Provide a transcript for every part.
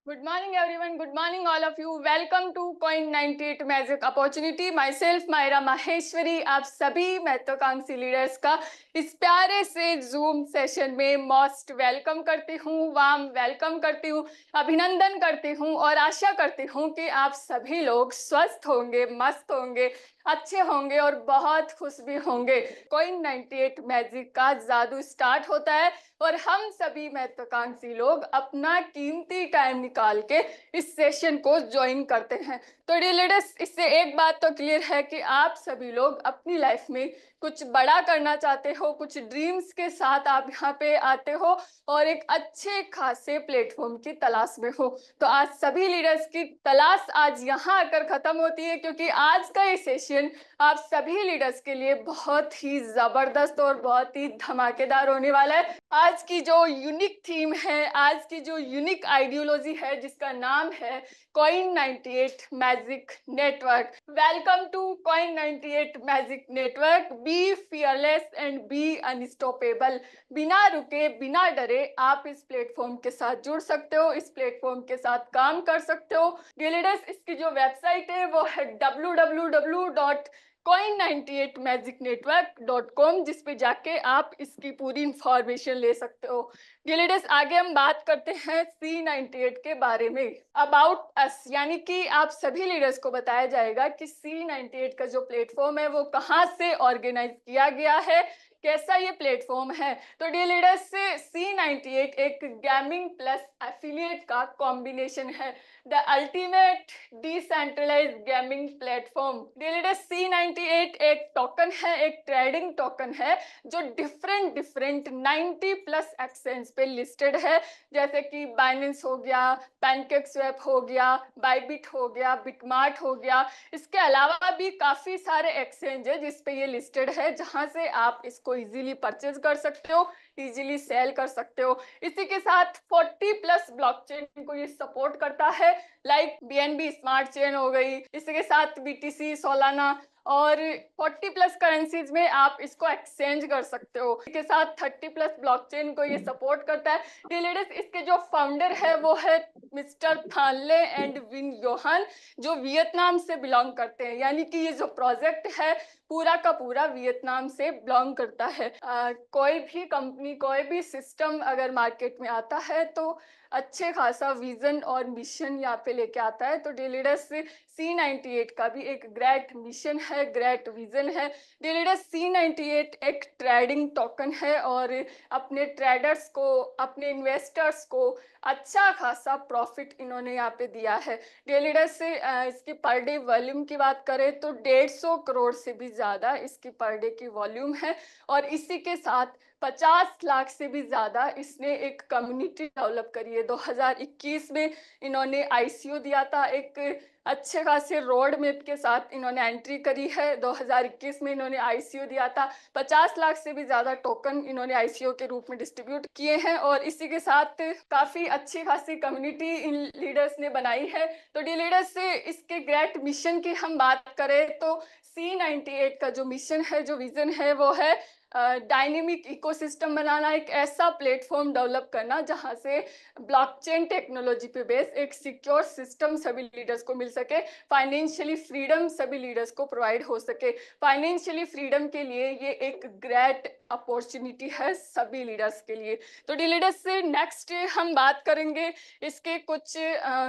Good morning, everyone. Good morning, all of you. Welcome to Coin 98 Magic Opportunity. Myself, Myra Maheshwari. आप सभी महत्वाकांक्षी leaders का इस प्यारे से जूम सेशन में मोस्ट वेलकम करती हूँ, वार्म वेलकम करती हूँ, अभिनंदन करती हूँ और आशा करती हूँ कि आप सभी लोग स्वस्थ होंगे, मस्त होंगे, अच्छे होंगे और बहुत खुश भी होंगे। कॉइन 98 मैजिक का जादू स्टार्ट होता है और हम सभी महत्वाकांक्षी लोग अपना कीमती टाइम निकाल के इस सेशन को ज्वाइन करते हैं। तो डियर लीडर्स, इससे एक बात तो क्लियर है कि आप सभी लोग अपनी लाइफ में कुछ बड़ा करना चाहते हो, कुछ ड्रीम्स के साथ आप यहाँ पे आते हो और एक अच्छे खासे प्लेटफॉर्म की तलाश में हो। तो आज सभी लीडर्स की तलाश आज यहाँ आकर खत्म होती है, क्योंकि आज का ये सेशन आप सभी लीडर्स के लिए बहुत ही जबरदस्त और बहुत ही धमाकेदार होने वाला है। आज की जो यूनिक थीम है, आज की जो यूनिक आइडियोलॉजी है, जिसका नाम है coin 98 magic network. Welcome to coin 98 magic network. Be fearless and be unstoppable. बिना रुके, बिना डरे आप इस प्लेटफॉर्म के साथ जुड़ सकते हो, इस प्लेटफॉर्म के साथ काम कर सकते हो। डियर लीडर्स, इसकी जो वेबसाइट है वो है www.coin98magicnetwork.com, जिसपे जाके आप इसकी पूरी इंफॉर्मेशन ले सकते हो। डियर लीडर्स, आगे हम बात करते हैं C98 के बारे में। अबाउट अस, यानी कि आप सभी लीडर्स को बताया जाएगा कि C98 का जो प्लेटफॉर्म है वो कहाँ से ऑर्गेनाइज किया गया है, कैसा ये प्लेटफॉर्म है। तो डियर लीडर्स, C98 एक गेमिंग प्लस एफिलिएट का कॉम्बिनेशन है, the ultimate decentralized gaming platform. Dear leaders, C98 एक टोकन है, एक ट्रेडिंग टोकन है जो डिफरेंट 90 प्लस एक्सचेंज पे लिस्टेड है, जैसे कि बाइनेंस हो गया, पैनकेक्सवैप हो गया, बाइबिट हो गया, बिटमार्ट हो गया। इसके अलावा भी काफी सारे एक्सचेंज है जिस पे ये लिस्टेड है, जहां से आप इसको इजीली परचेज कर सकते हो, इजीली सेल कर सकते हो। इसी के साथ 40 प्लस ब्लॉकचेन को ये सपोर्ट करता है, लाइक BNB स्मार्ट चेन हो गई, इसी के साथ BTC, सोलाना और 40 प्लस करेंसीज में आप इसको एक्सचेंज कर सकते हो। इसके साथ 30 प्लस ब्लॉकचेन को ये सपोर्ट करता है। डियर लीडर्स, इसके जो फाउंडर है वो है मिस्टर थानले एंड विन योहान, जो वियतनाम से बिलोंग करते हैं, यानी कि ये जो प्रोजेक्ट है पूरा का पूरा वियतनाम से बिलोंग करता है। कोई भी कंपनी, कोई भी सिस्टम अगर मार्केट में आता है तो अच्छे खासा विजन और मिशन यहाँ पे लेके आता है। तो डियर लीडर्स, C98 का भी एक ग्रेट मिशन है, ग्रेट विजन है। डियर लीडर्स, C98 एक ट्रेडिंग टोकन है और अपने ट्रेडर्स को, अपने इन्वेस्टर्स को अच्छा खासा प्रॉफिट इन्होंने यहाँ पे दिया है। डियर लीडर्स, इसकी पर डे वॉल्यूम की बात करें तो 150 करोड़ से भी ज्यादा इसकी पर डे की वॉल्यूम है और इसी के साथ 50 लाख से भी ज्यादा इसने एक कम्युनिटी डेवलप करी है। 2021 में इन्होंने ICO दिया था, एक अच्छे खासे रोड मैप के साथ इन्होंने एंट्री करी है। 2021 में इन्होंने ICO दिया था, 50 लाख से भी ज्यादा टोकन इन्होंने ICO के रूप में डिस्ट्रीब्यूट किए हैं और इसी के साथ काफी अच्छी खासी कम्युनिटी इन लीडर्स ने बनाई है। तो डी लीडर्स से इसके ग्रेट मिशन की हम बात करें तो C98 का जो मिशन है, जो विजन है, वो है डायनेमिक इकोसिस्टम बनाना, एक ऐसा प्लेटफॉर्म डेवलप करना जहां से ब्लॉकचेन टेक्नोलॉजी पे बेस एक सिक्योर सिस्टम सभी लीडर्स को मिल सके, फाइनेंशियली फ्रीडम सभी लीडर्स को प्रोवाइड हो सके। फाइनेंशियली फ्रीडम के लिए ये एक ग्रेट अपॉर्चुनिटी है सभी लीडर्स के लिए। तो डी लीडर्स से नेक्स्ट हम बात करेंगे इसके कुछ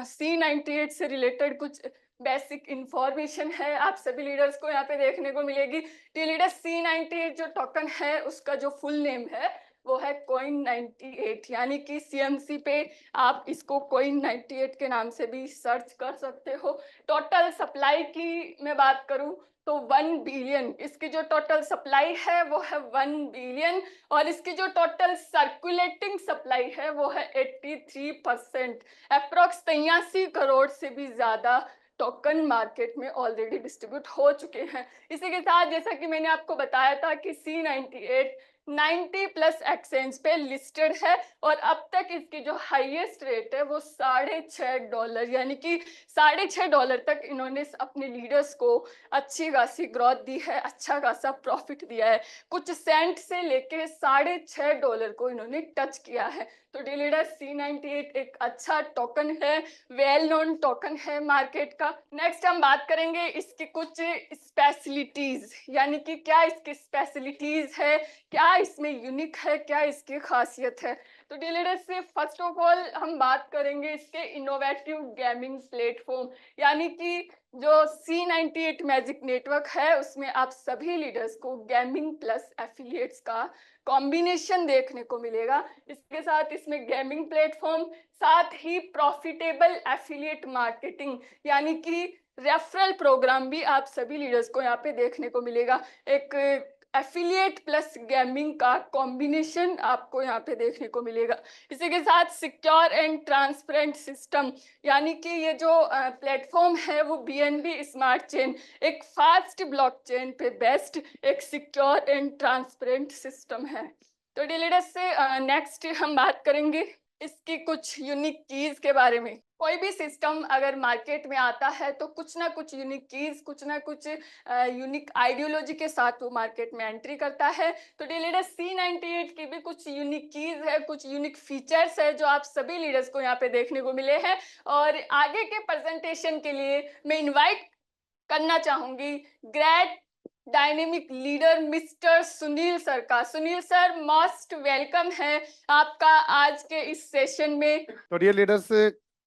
C98 से रिलेटेड कुछ बेसिक इंफॉर्मेशन है, आप सभी लीडर्स को यहाँ पे देखने को मिलेगी। डी लीडर्स, C98 जो टोकन है उसका जो फुल नेम है वो है कॉइन 98, यानी कि CMC पे आप इसको कॉइन 98 के नाम से भी सर्च कर सकते हो। टोटल सप्लाई की मैं बात करूं तो 1 बिलियन इसकी जो टोटल सप्लाई है वो है 1 बिलियन और इसकी जो टोटल सर्कुलेटिंग सप्लाई है वो है 83%। अप्रोक्स 83 करोड़ से भी ज्यादा टोकन मार्केट में ऑलरेडी डिस्ट्रीब्यूट हो चुके हैं। इसी के साथ जैसा कि मैंने आपको बताया था कि C98 90 प्लस एक्सचेंज पे लिस्टेड है और अब तक इसकी जो हाईएस्ट रेट है वो $6.5, यानी कि $6.5 तक इन्होंने अपने लीडर्स को अच्छी खासी ग्रोथ दी है, अच्छा खासा प्रॉफिट दिया है। कुछ सेंट से लेके $6.5 को इन्होंने टच किया है। तो डेलीडस C98 एक अच्छा टोकन है, वेल नोन टोकन है मार्केट का। नेक्स्ट हम बात करेंगे इसकी कुछ स्पेशलिटीज, यानी कि क्या इसकी स्पेशलिटीज है, क्या इसमें यूनिक है, क्या इसकी खासियत है। तो डेलीडस से फर्स्ट ऑफ ऑल हम बात करेंगे इसके इनोवेटिव गेमिंग प्लेटफॉर्म, यानी कि जो C98 मैजिक नेटवर्क है उसमें आप सभी लीडर्स को गेमिंग प्लस एफिलिएट्स का कॉम्बिनेशन देखने को मिलेगा। इसके साथ इसमें गेमिंग प्लेटफॉर्म, साथ ही प्रॉफिटेबल एफिलिएट मार्केटिंग, यानी कि रेफरल प्रोग्राम भी आप सभी लीडर्स को यहाँ पे देखने को मिलेगा। एक एफिलिएट प्लस गेमिंग का कॉम्बिनेशन आपको यहाँ पे देखने को मिलेगा। इसी के साथ सिक्योर एंड ट्रांसपेरेंट सिस्टम, यानी कि ये जो प्लेटफॉर्म है वो BNB स्मार्ट चेन, एक फास्ट ब्लॉकचेन पे बेस्ड एक सिक्योर एंड ट्रांसपेरेंट सिस्टम है। तो डेलीडस से नेक्स्ट हम बात करेंगे इसकी कुछ यूनिक कीज के बारे में। कोई भी सिस्टम अगर मार्केट में आता है तो कुछ ना कुछ यूनिक कीज, कुछ ना कुछ यूनिक आइडियोलॉजी के साथ वो मार्केट में एंट्री करता है। तो डेलीडस C98 की भी कुछ यूनिक कीज है, कुछ यूनिक फीचर्स है जो आप सभी लीडर्स को यहाँ पे देखने को मिले हैं। और आगे के प्रेजेंटेशन के लिए मैं इनवाइट करना चाहूंगी great dynamic leader mister Sunil sir का। सुनील सर मोस्ट वेलकम है आपका आज के इस सेशन में। तो डियर लीडर्स,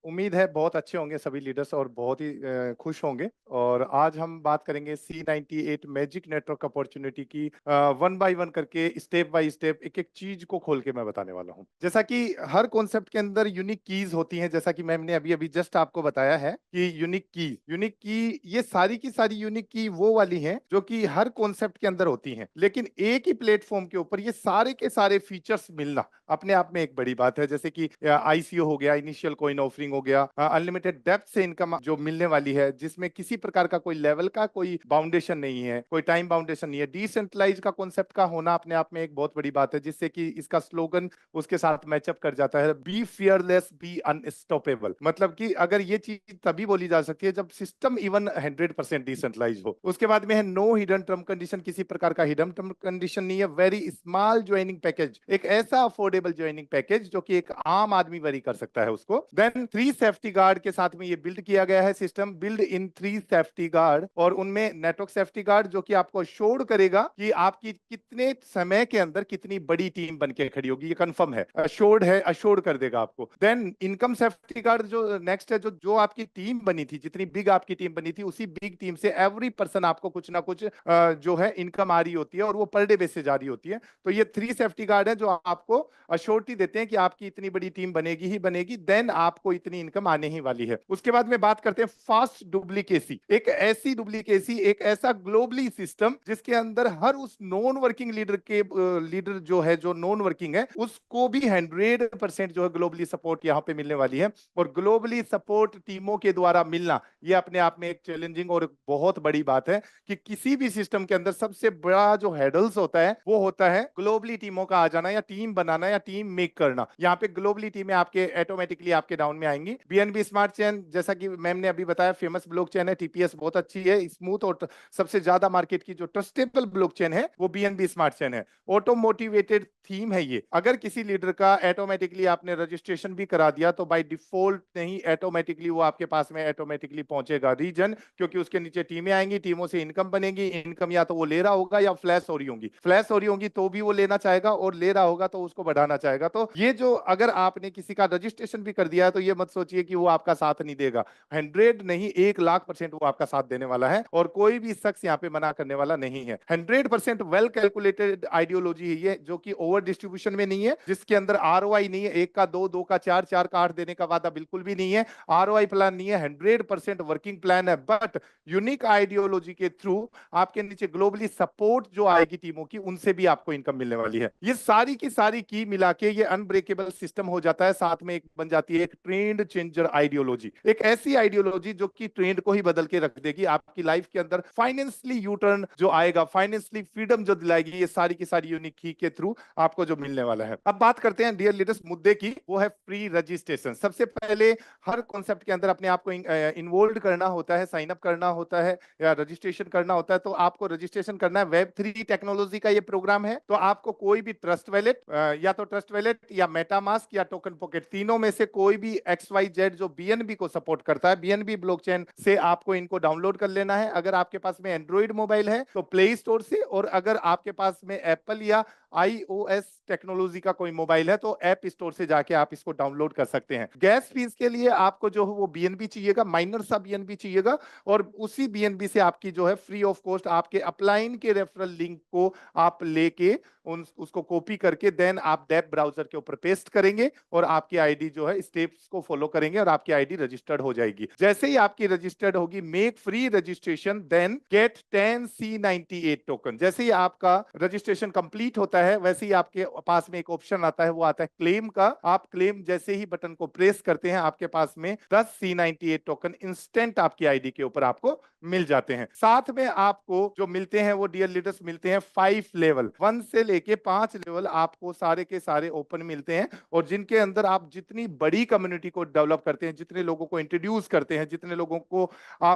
उम्मीद है बहुत अच्छे होंगे सभी लीडर्स और बहुत ही खुश होंगे। और आज हम बात करेंगे C98 मैजिक नेटवर्क अपॉर्चुनिटी की वन बाय वन करके, स्टेप बाय स्टेप एक एक चीज को खोल के मैं बताने वाला हूं। जैसा कि हर कॉन्सेप्ट के अंदर यूनिक कीज होती हैं, जैसा कि मैम ने अभी अभी जस्ट आपको बताया है कि यूनिक की ये सारी की सारी यूनिक की वो वाली हैं जो कि हर कॉन्सेप्ट के अंदर होती हैं, लेकिन एक ही प्लेटफॉर्म के ऊपर ये सारे के सारे फीचर्स मिलना अपने आप में एक बड़ी बात है। जैसे कि ICO हो गया, इनिशियल कॉइन ऑफरिंग हो गया, अनलिमिटेड डेप्थ से इनकम जो मिलने वाली है, जिसमें किसी प्रकार का कोई लेवल का कोई बाउंडेशन नहीं है, कोई टाइम बाउंडेशन नहीं है। डिसेंट्रलाइज का कॉन्सेप्ट का होना अपने आप में एक बहुत बड़ी बात है, जिससे कि इसका स्लोगन उसके साथ मैचअप कर जाता है, बी फियरलेस बी अनस्टॉपेबल। मतलब कि अगर ये चीज तभी बोली जा सकती है जब सिस्टम इवन 100% डिसेंट्रलाइज हो। उसके बाद में है नो हिडन टर्म कंडीशन, किसी प्रकार का हिडन टर्म कंडीशन नहीं है। वेरी स्मॉल ज्वाइनिंग पैकेज, एक ऐसा अफोर्डेबल ज्वाइनिंग पैकेज जो कि एक आम आदमी वरी कर सकता है उसको। देन 3 सेफ्टी गार्ड के साथ में ये बिल्ड किया गया है system, build in 3 safety guard, और उनमें नेटवर्क सेफ्टी गार्ड जो कि आपको अश्योर्ड करेगा कि आपकी कितने समय के अंदर कितनी बड़ी टीम बनके खड़ी होगी, ये कंफर्म है, अश्योर्ड है, अश्योर्ड कर देगा आपको। देन इनकम सेफ्टी गार्ड जो नेक्स्ट है, जो आपकी टीम बनी थी, जितनी बिग आपकी टीम बनी थी, उसी बिग टीम से एवरी पर्सन आपको कुछ ना कुछ जो है इनकम आ रही होती है, और वो पर डे बेसिस जा रही होती है। तो ये 3 सेफ्टी गार्ड है जो आपको अश्योरिटी देते हैं कि आपकी इतनी बड़ी टीम बनेगी ही बनेगी, देन आपको इतनी इनकम आने ही वाली है। उसके बाद में बात करते हैं फास्ट डुप्लीकेसी, एक ऐसी डुप्लीकेसी, एक ऐसा ग्लोबली सिस्टम जिसके अंदर हर उस नॉन वर्किंग लीडर जो है, जो नॉन वर्किंग है, उसको भी 100% जो है ग्लोबली सपोर्ट यहाँ पे मिलने वाली है। और ग्लोबली सपोर्ट टीमों के द्वारा मिलना ये अपने आप में एक चैलेंजिंग और बहुत बड़ी बात है कि किसी भी सिस्टम के अंदर सबसे बड़ा जो हेडल्स होता है वो होता है ग्लोबली टीमों का आ जाना, या टीम बनाना, या टीम मेक करना। यहाँ पे ग्लोबली टीमें आपके ऑटोमेटिकली आपके डाउन में आएंगी। BNB स्मार्ट चेन, जैसा कि मैम ने अभी बताया, फेमस ब्लॉकचेन है, TPS बहुत अच्छी है, स्मूथ, और सबसे ज्यादा मार्केट की जो ट्रस्टेबल ब्लॉकचेन है वो BNB स्मार्ट चेन है। ऑटो मोटिवेटेड थीम है ये। अगर किसी लीडर का ऑटोमेटिकली आपने रजिस्ट्रेशन भी करा दिया तो बाय डिफॉल्ट नहीं, ऑटोमेटिकली वो आपके पास में ऑटोमेटिकली पहुंचेगा रीजन, क्योंकि उसके नीचे टीमें आएंगी, टीमों से इनकम बनेगी। इनकम या तो वो ले रहा होगा या फ्लैश हो रही होंगी तो भी वो लेना चाहेगा, और ले रहा होगा तो उसको बढ़ाना चाहेगा। तो ये जो अगर आपने किसी का रजिस्ट्रेशन भी कर दिया है तो ये मत सोचिए कि वो आपका साथ नहीं देगा। 100 नहीं, 1,00,000% वो आपका साथ देने वाला है, और कोई भी शख्स यहाँ पे मना करने वाला नहीं है। 100% वेल कैलकुलेटेड आइडियोलॉजी है ये, जो कि ओवर डिस्ट्रीब्यूशन में नहीं है, जिसके अंदर ROI नहीं है, 1 का 2, 2 का 4, 4 का 8 देने का वादा बिल्कुल भी नहीं है। ROI प्लान नहीं है, 100% वर्किंग प्लान है। बट यूनिक आइडियोलॉजी के थ्रू आपके नीचे ग्लोबली सपोर्ट जो आएगी टीमों की, उनसे भी आपको इनकम मिलने वाली है। ये सारी की सारी की मिला के ये अनब्रेकेबल सिस्टम हो जाता है। साथ में एक बन जाती है एक ट्रेंड ट्रेंड चेंजर आइडियोलॉजी, एक ऐसी आइडियोलॉजी जो कि ट्रेंड को ही बदल के रख देगी। आपकी लाइफ के अंदर फाइनेंशियली यू टर्न जो आएगा, फाइनेंशियली फ्रीडम जो दिलाएगी, ये सारी की सारी यूनिक की के थ्रू आपको जो मिलने वाला है। अब बात करते हैं डियर लीडर्स मुद्दे की, वो है फ्री रजिस्ट्रेशन। सबसे पहले हर कॉन्सेप्ट के अंदर अपने आप को इन्वॉल्व करना होता है, साइन अप करना होता है या रजिस्ट्रेशन करना होता है। तो आपको रजिस्ट्रेशन करना है। Web3 टेक्नोलॉजी का ये प्रोग्राम है, तो आपको कोई भी ट्रस्ट वैलेट या तो ट्रस्ट वैलेट या मेटामास्क या टोकन पॉकेट, तीनों में से कोई भी XYZ जो बीएनबी को सपोर्ट करता है, बीएनबी ब्लॉकचेन से आपको इनको डाउनलोड कर लेना है। अगर आपके पास में एंड्रॉइड मोबाइल है तो प्ले स्टोर से, और अगर आपके पास में एप्पल या iOS टेक्नोलॉजी का कोई मोबाइल है तो ऐप स्टोर से जाके आप इसको डाउनलोड कर सकते हैं। गैस फीस के लिए आपको जो है वो बीएनबी चाहिएगा, माइनर सा बीएनबी चाहिएगा, और उसी बीएनबी से आपकी जो है फ्री ऑफ कॉस्ट आपके अपलाइन के रेफरल लिंक को आप लेके उसको कॉपी करके देन आप डेप ब्राउजर के ऊपर पेस्ट करेंगे और आपकी आईडी जो है स्टेप्स को फॉलो करेंगे और आपकी आईडी रजिस्टर्ड हो जाएगी। जैसे ही आपकी रजिस्टर्ड होगी, make free registration then get 10 C98 token. जैसे ही आपका रजिस्ट्रेशन कंप्लीट होता है, वैसे ही आपके पास में एक ऑप्शन आता है, वो आता है क्लेम का। आप क्लेम जैसे ही बटन को प्रेस करते हैं, आपके पास में 10 C98 टोकन इंस्टेंट आपकी आईडी के ऊपर आपको मिल जाते हैं। साथ में आपको जो मिलते हैं वो डियर लीडर्स मिलते हैं 5 लेवल, 1 से लेके 5 लेवल आपको सारे के सारे ओपन मिलते हैं, और जिनके अंदर आप जितनी बड़ी कम्युनिटी को डेवलप करते हैं, जितने लोगों को इंट्रोड्यूस करते हैं, जितने लोगों को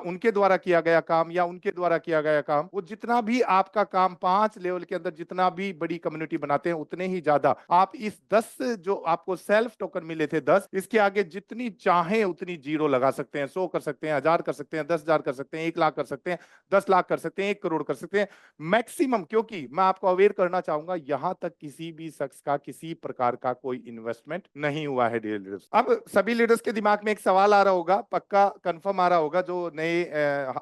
उनके द्वारा किया गया काम या उनके द्वारा किया गया काम, वो जितना भी आपका काम 5 लेवल के अंदर जितना भी बड़ी कम्युनिटी बनाते हैं, उतने ही ज्यादा आप इस 10 जो आपको सेल्फ टोकन मिले थे 10, इसके आगे जितनी चाहे उतनी जीरो लगा सकते हैं। 100 कर सकते हैं, 1000 कर सकते हैं, 10,000 कर सकते हैं, 1 लाख कर सकते हैं, 10 लाख कर सकते हैं, 1 करोड़ कर सकते हैं मैक्सिमम। क्योंकि मैं आपको अवेयर करना चाहूंगा, यहां तक किसी भी शख्स का किसी प्रकार का कोई इन्वेस्टमेंट नहीं हुआ है डियर लीडर्स। अब सभी लीडर्स के दिमाग में एक सवाल आ रहा होगा, पक्का कंफर्म आ रहा होगा, जो नए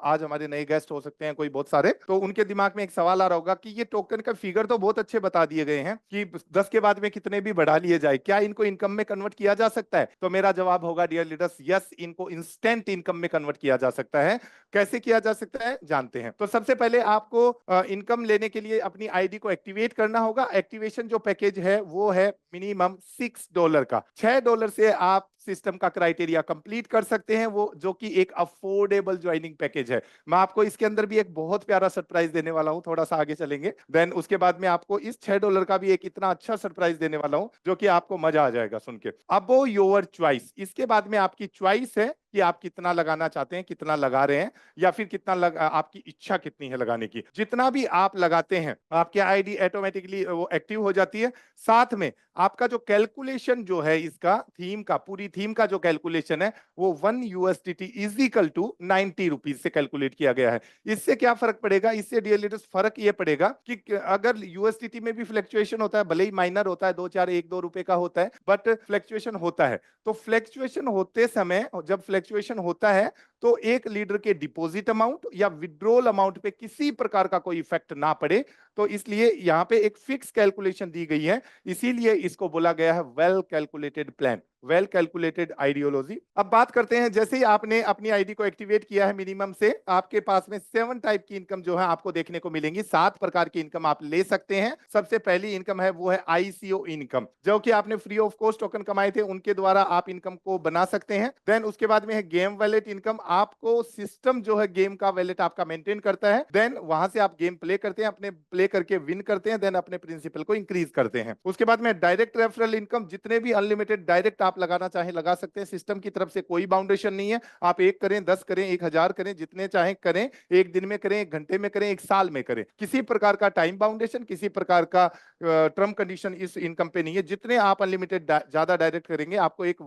आज हमारे नए गेस्ट हो सकते हैं कोई बहुत सारे, तो उनके दिमाग में एक सवाल आ रहा होगा कि ये टोकन का फिगर तो बहुत अच्छे बता दिए गए हैं कि 10 के बाद में कितने भी बढ़ा लिए जाए, क्या इनको इनकम में कन्वर्ट किया जा सकता है? तो मेरा जवाब होगा डियर लीडर्स, यस, इनको इंस्टेंट इनकम में कन्वर्ट किया जा सकता है। कैसे किया जा सकता है जानते हैं। तो सबसे पहले आपको इनकम लेने के लिए अपनी आईडी को एक्टिवेट करना होगा। एक्टिवेशन जो पैकेज है वो है मिनिमम $6 का। $6 से आप सिस्टम का क्राइटेरिया कंप्लीट कर सकते हैं, वो जो कि एक अफोर्डेबल ज्वाइनिंग पैकेज है। मैं आपको इसके अंदर भी एक बहुत प्यारा सरप्राइज देने वाला हूं, थोड़ा सा आगे चलेंगे। देन उसके बाद में आपको इस $6 का भी एक इतना अच्छा सरप्राइज देने वाला हूं जो कि आपको मजा आ जाएगा सुन के। अब वो योर चॉइस, इसके बाद में आपकी चॉइस है कि आप कितना लगाना चाहते हैं, कितना लगा रहे हैं, या फिर कितना आपकी इच्छा कितनी है लगाने की। जितना भी आप लगाते हैं आपकी आईडी ऑटोमेटिकली वो एक्टिव हो जाती है। साथ में आपका जो कैलकुलेशन जो है इसका थीम का, पूरी थीम का जो कैलकुलेशन है वो 1 USDT is equal to 90 rupees से कैलकुलेट किया गया है। इससे क्या फर्क पड़ेगा? इससे डियर लीडर्स फर्क ये पड़ेगा कि अगर USDT में भी फ्लक्चुएशन होता है, भले ही माइनर होता है, 2-4 1-2 रुपए का होता है, बट फ्लक्चुएशन होता है। तो फ्लक्चुएशन होते समय, जब फ्लक्चुएशन होता है तो एक लीडर के डिपॉजिट अमाउंट या विड्रॉल अमाउंट पे किसी प्रकार का कोई इफेक्ट ना पड़े, तो इसलिए यहाँ पे एक फिक्स कैलकुलेशन दी गई है। इसीलिए इसको बोला गया है well calculated plan, well calculated ideology. अब बात करते हैं, जैसे ही आपने अपनी आईडी को एक्टिवेट किया है मिनिमम से, आपके पास में 7 टाइप की इनकम जो है आपको देखने को मिलेंगी। 7 प्रकार की इनकम आप ले सकते हैं। सबसे पहली इनकम है वो है ICO इनकम, जो कि आपने फ्री ऑफ कॉस्ट टोकन कमाए थे, उनके द्वारा आप इनकम को बना सकते हैं। देन उसके बाद में है गेम वैलेट इनकम, आपको सिस्टम जो है गेम का वैलेट आपका मेंटेन करता है। देन वहां से आप गेम प्ले करते हैं, अपने प्ले करके विन करते हैं, देन अपने प्रिंसिपल को इंक्रीज करते हैं। उसके बाद में डायरेक्ट रेफरल इनकम, जितने भी अनलिमिटेड डायरेक्ट आप लगाना चाहे लगा सकते हैं। सिस्टम की तरफ से कोई बाउंडेशन नहीं है, आप 1 करें, 10 करें, 1000 करें, जितने चाहे करें, 1 दिन में करें, 1 घंटे में करें, 1 साल में करें। किसी प्रकार का टाइम बाउंडेशन, किसी प्रकार का टर्म कंडीशन इस इनकम पे नहीं है। जितने आप अनलिमिटेड ज्यादा डायरेक्ट करेंगे, आपको एक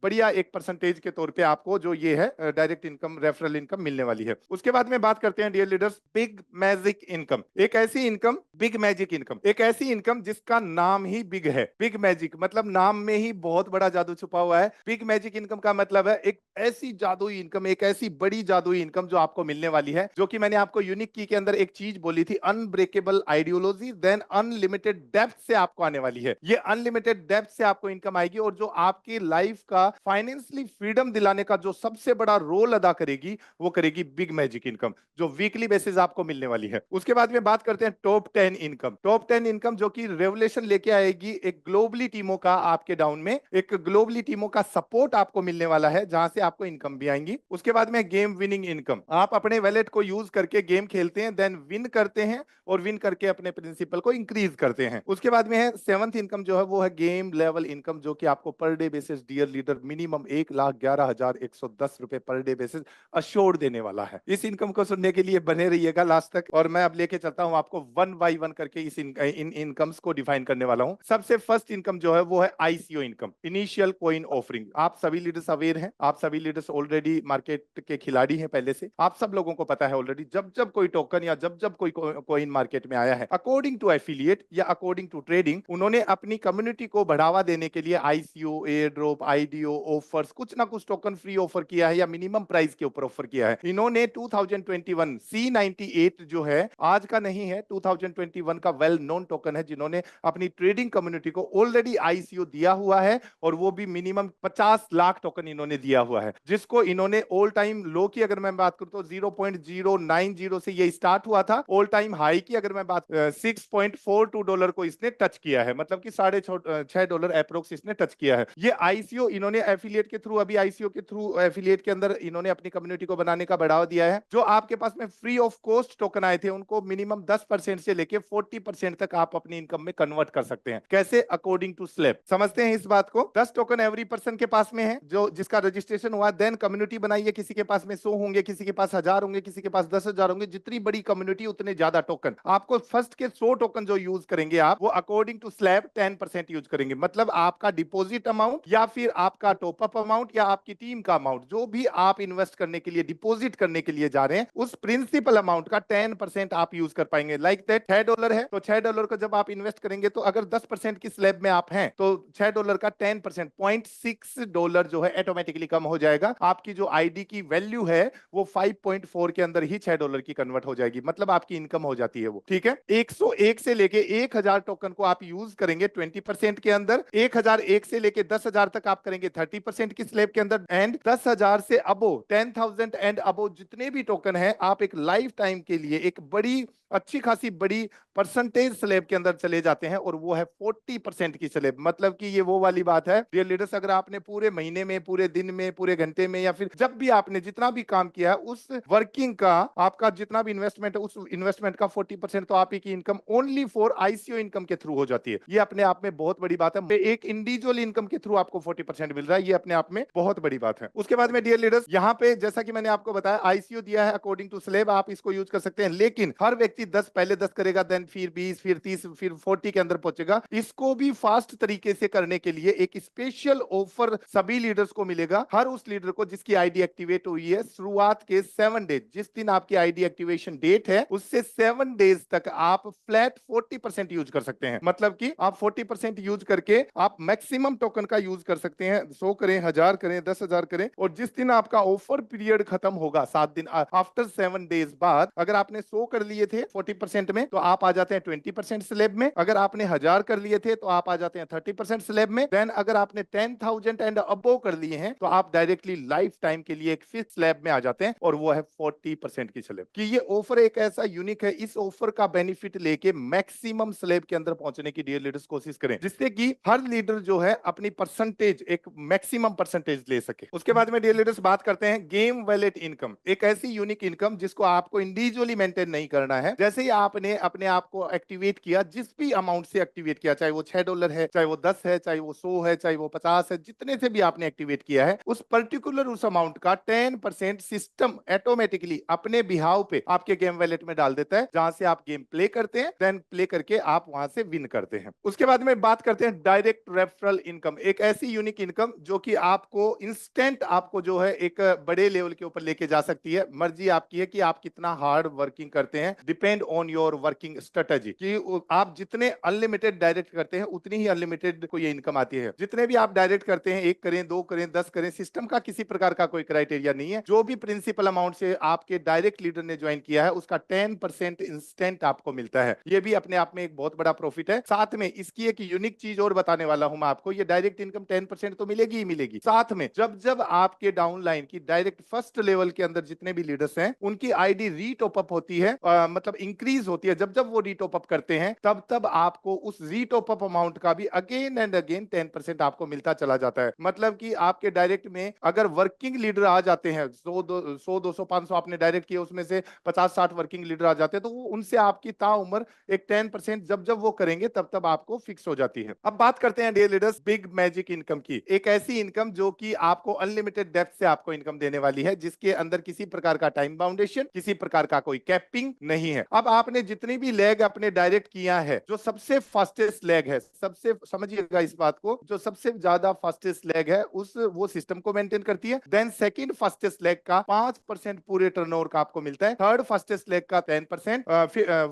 बढ़िया एक परसेंटेज के तौर पे आपको जो ये है डायरेक्ट इनकम, रेफरल इनकम मिलने वाली है। उसके बाद में बात करते हैं dear leaders big magic income. एक ऐसी इनकम, बिग मैजिक इनकम, एक ऐसी इनकम जिसका नाम ही बिग है। बिग मैजिक मतलब नाम में ही बहुत बड़ा जादू छुपा हुआ है। बिग मैजिक इनकम का मतलब है एक ऐसी जादुई इनकम, एक ऐसी बड़ी जादुई इनकम जो आपको मिलने वाली है, जो कि मैंने आपको यूनिक की के अंदर एक चीज बोली थी, unbreakable ideology, then unlimited depth से आपको आने वाली है। ये अनलिमिटेड डेप्थ से आपको इनकम आएगी, और जो आपकी लाइफ का फाइनेंशियली फ्रीडम दिलाने का जो सबसे बड़ा रोल अदा करेगी वो करेगी बिग मैजिक इनकम, जो वीकली बेसिस आपको मिलने वाली है। उसके बाद में बात करते हैं टॉप 10 इनकम। टॉप 10 इनकम जो कि रेवोल्यूशन लेके आएगी एक ग्लोबली टीमों का, आपके डाउन में एक ग्लोबली टीमों का सपोर्ट आपको मिलने वाला है, जहां से आपको इनकम भी आएंगी। उसके बाद में गेम विनिंग इनकम, आप अपने वैलेट को यूज करके गेम खेलते हैं, देन विन करते हैं और विन करके अपने प्रिंसिपल को इंक्रीज करते हैं। उसके बाद में है सेवंथ इनकम जो है वो है गेम लेवल इनकम, जो कि आपको per day basis dear leader minimum 1,11,110 रुपए पर डे बेसिस अश्योर्ड देने वाला है। इस इनकम को सुनने के लिए बने रहिएगा लास्ट तक, और मैं अब लेके चलता हूं आपको वन बाय वन करके इन इनकम्स को डिफाइन करने वाला हूं। सबसे फर्स्ट इनकम जो है वो है ICO income, initial coin offering. आप सभी लीडर्स अवेयर हैं, आप सभी लीडर्स ऑलरेडी मार्केट के खिलाड़ी हैं पहले से, आप सब लोगों को पता है ऑलरेडी, जब जब कोई टोकन या जब जब कोई कॉइन मार्केट में आया है, अकॉर्डिंग टू एफिलिएट या अकॉर्डिंग टू ट्रेडिंग, उन्होंने अपनी कम्युनिटी को बढ़ावा देने के लिए ICO, air drop, IDO offers, कुछ ना कुछ टोकन फ्री ऑफर किया है या मिनिमम प्राइस के ऊपर ऑफर किया है। इन्होंने 2021 C98 जो है आज का नहीं है, 2021 का वेल नोन टोकन है, जिन्होंने अपनी ट्रेडिंग कम्युनिटी को ऑलरेडी आईसीओ दिया हुआ है, और वो भी मिनिमम 50 लाख टोकन इन्होंने दिया हुआ है, जिसको इन्होंने ऑल टाइम लो की अगर मैं बात करूं तो 0.090 से ये स्टार्ट हुआ था। ऑल टाइम हाई की अगर मैं बात $6.42 को इसने टच किया है, मतलब कि $6.5 अप्रोक्स इसने टच किया है। ये आईसीओ इन्होंने एफिलिएट के थ्रू, अभी आईसीओ के थ्रू एफिलिएट के अंदर इन्होंने अपनी कम्युनिटी को बनाने का बढ़ावा दिया है। जो आपके पास में फ्री ऑफ कॉस्ट टोकन आए थे, उनको मिनिमम 10% से लेके 40% तक आप अपनी इनकम में कन्वर्ट कर सकते हैं। कैसे? According to slab. समझते हैं इस बात को। 10 टोकन एवरी पर्सन के पास में है, जो जिसका रजिस्ट्रेशन हुआ, देन कम्युनिटी बनाइए, किसी के पास में 100 होंगे, किसी के पास 1000 होंगे, किसी के पास 10,000 होंगे। जितनी बड़ी कम्युनिटी उतने ज्यादा टोकन। आपको फर्स्ट के 100 टोकन जो यूज करेंगे आप, वो अकॉर्डिंग टू स्लैब 10% यूज करेंगे। मतलब आपका डिपॉजिट अमाउंट या फिर आपका टॉपअप अमाउंट या आपकी टीम का अमाउंट, जो भी आप इन्वेस्ट करने के लिए, डिपॉजिट करने के लिए जा रहे हैं, उस प्रिंसिपल अमाउंट का 10% आप यूज कर पाएंगे। लाइक दैट $6 है, तो $6 को जब आप इन्वेस्ट करेंगे, तो अगर 10% की स्लैब में आप हैं, तो $6 का 10% $0.6 जो है ऑटोमेटिकली कम हो जाएगा। आपकी जो आईडी की वैल्यू है वो 5.4 के अंदर ही $6 की कन्वर्ट हो जाएगी, मतलब आपकी इनकम हो जाती है वो। ठीक है, 101 से लेके 1000 टोकन को आप यूज करेंगे 20% के अंदर, 1001 से लेके 10,000 तक आप करेंगे 30% की स्लैब के अंदर, एंड 10,000 से अबो 10,000 एंड अबो जितने भी टोकन है, आप एक लाइफ टाइम के लिए एक बड़ी अच्छी खासी बड़ी परसेंटेज स्लैब के अंदर चले जाते हैं, और वो है 40% की स्लैब। मतलब कि ये वो वाली बात है डियर लीडर्स, अगर आपने पूरे महीने में, पूरे दिन में, पूरे घंटे में, या फिर जब भी आपने जितना भी काम किया है, उस वर्किंग का आपका जितना भी इन्वेस्टमेंट है, उस इन्वेस्टमेंट का 40% तो आप ही की income only for ICO income के थ्रू हो जाती है। ये अपने आप में बहुत बड़ी बात है। एक इंडिविजुअल इनकम के थ्रू आपको 40% मिल रहा है, ये अपने आप में बहुत बड़ी बात है। उसके बाद में डियर लीडर्स, यहाँ पे जैसा कि मैंने आपको बताया, आईसीओ दिया है अकॉर्डिंग टू स्लैब, आप इसको यूज कर सकते हैं, लेकिन हर व्यक्ति 10 पहले 10 करेगा, देन फिर 20, फिर 30, फिर 40 के अंदर पहुंचेगा। इसको भी फास्ट तरीके से करने के लिए एक स्पेशल ऑफर सभी लीडर्स को मिलेगा। हर उस लीडर को जिसकी आईडी एक्टिवेट हुई है, शुरुआत के 7 डेज, जिस दिन आपकी आईडी एक्टिवेशन डेट है, उससे 7 डेज तक आप फ्लैट 40% यूज कर सकते हैं। मतलब कि आप 40% यूज करके आप मैक्सिमम टोकन का यूज कर सकते हैं। 100 करें, 1000 करें, 10,000 करें, और जिस दिन आपका ऑफर पीरियड खत्म होगा, 7 दिन आफ्टर 7 डेज बाद, अगर आपने 100 कर लिए थे 40% में, तो आप आ जाते हैं 20% स्लैब में। अगर आपने 1000 कर लिए थे, तो आप आ जाते हैं 30% स्लैब में। देन अगर आपने 10,000 एंड अबव कर लिए हैं, तो आप डायरेक्टली लाइफ टाइम के लिए एक फिक्स स्लैब में आ जाते हैं, और वो है 40% की स्लैब। कि ये ऑफर एक ऐसा यूनिक है, इस ऑफर का बेनिफिट लेके मैक्सिमम स्लैब के अंदर पहुंचने की डियर लीडर्स कोशिश करें, जिससे कि हर लीडर जो है अपनी परसेंटेज, एक मैक्सिमम परसेंटेज ले सके। उसके बाद में डियर लीडर्स बात करते हैं गेम वैलेट इनकम, एक ऐसी यूनिक इनकम जिसको आपको इंडिविजुअली मेंटेन नहीं करना है। जैसे ही आपने अपने आप को एक्टिवेट किया, जिस भी अमाउंट से एक्टिवेट किया, चाहे वो $6 है, चाहे वो 10 है, चाहे वो 100 है, चाहे वो 50 है, जितने से भी आपने एक्टिवेट किया है, उस पर्टिकुलर उस अमाउंट का 10% सिस्टम ऑटोमेटिकली अपने बिहाव पे आपके गेम वैलेट में डाल देता है, जहां से आप गेम प्ले करते हैं, देन प्ले करके आप वहां से विन करते हैं। उसके बाद में बात करते हैं डायरेक्ट रेफरल इनकम, एक ऐसी यूनिक इनकम जो कि आपको इंस्टेंट, आपको जो है एक बड़े लेवल के ऊपर लेके जा सकती है। मर्जी आपकी है कि आप कितना हार्ड वर्किंग करते हैं, depend depend on your working strategy, कि आप जितने अनलिमिटेड डायरेक्ट करते हैं उतनी ही अनलिमिटेड को ये इनकम आती है। जितने भी आप डायरेक्ट करते हैं, 1 करें, 2 करें, 10 करें, सिस्टम का किसी प्रकार का कोई क्राइटेरिया नहीं है। जो भी प्रिंसिपल अमाउंट से आपके डायरेक्ट लीडर ने ज्वाइन किया है उसका 10% इंस्टेंट आपको मिलता है। ये भी अपने आप में एक बहुत बड़ा प्रॉफिट है। साथ में इसकी एक यूनिक चीज और बताने वाला हूं मैं आपको, ये डायरेक्ट इनकम 10% तो मिलेगी ही मिलेगी। साथ में जब जब आपके डाउन लाइन की डायरेक्ट फर्स्ट लेवल के अंदर जितने भी लीडर्स हैं उनकी आईडी रीटॉप अप होती है, मतलब इंक्रीज होती है, जब जब वो रीटॉप अप करते हैं तब तब आपको उस रीटॉप अप अमाउंट का भी अगेन एंड अगेन 10% आपको मिलता चला जाता है। मतलब कि आपके डायरेक्ट में अगर वर्किंग लीडर आ जाते हैं 100 200 500 आपने डायरेक्ट किए, उसमें से 50-60 वर्किंग लीडर आ जाते हैं, तो वो उनसे आपकी ताउम्र एक 10% जब जब वो करेंगे तब तब आपको फिक्स हो जाती है। अब बात करते हैं dear leaders big magic income की, एक ऐसी इनकम जो कि आपको अनलिमिटेड डेप्थ से आपको इनकम देने वाली है, जिसके अंदर किसी प्रकार का टाइम बाउंडेशन, किसी प्रकार का कोई कैपिंग नहीं है। अब आपने जितनी भी लेग अपने डायरेक्ट किया है, जो सबसे फास्टेस्ट लेग है, सबसे समझिएगा इस बात को, जो सबसे ज्यादा फास्टेस्ट लेग है उस वो सिस्टम को मेंटेन करती है। देन सेकंड फास्टेस्ट लेग का 5% पूरे टर्नओवर का आपको मिलता है, थर्ड फास्टेस्ट लेग का 10%,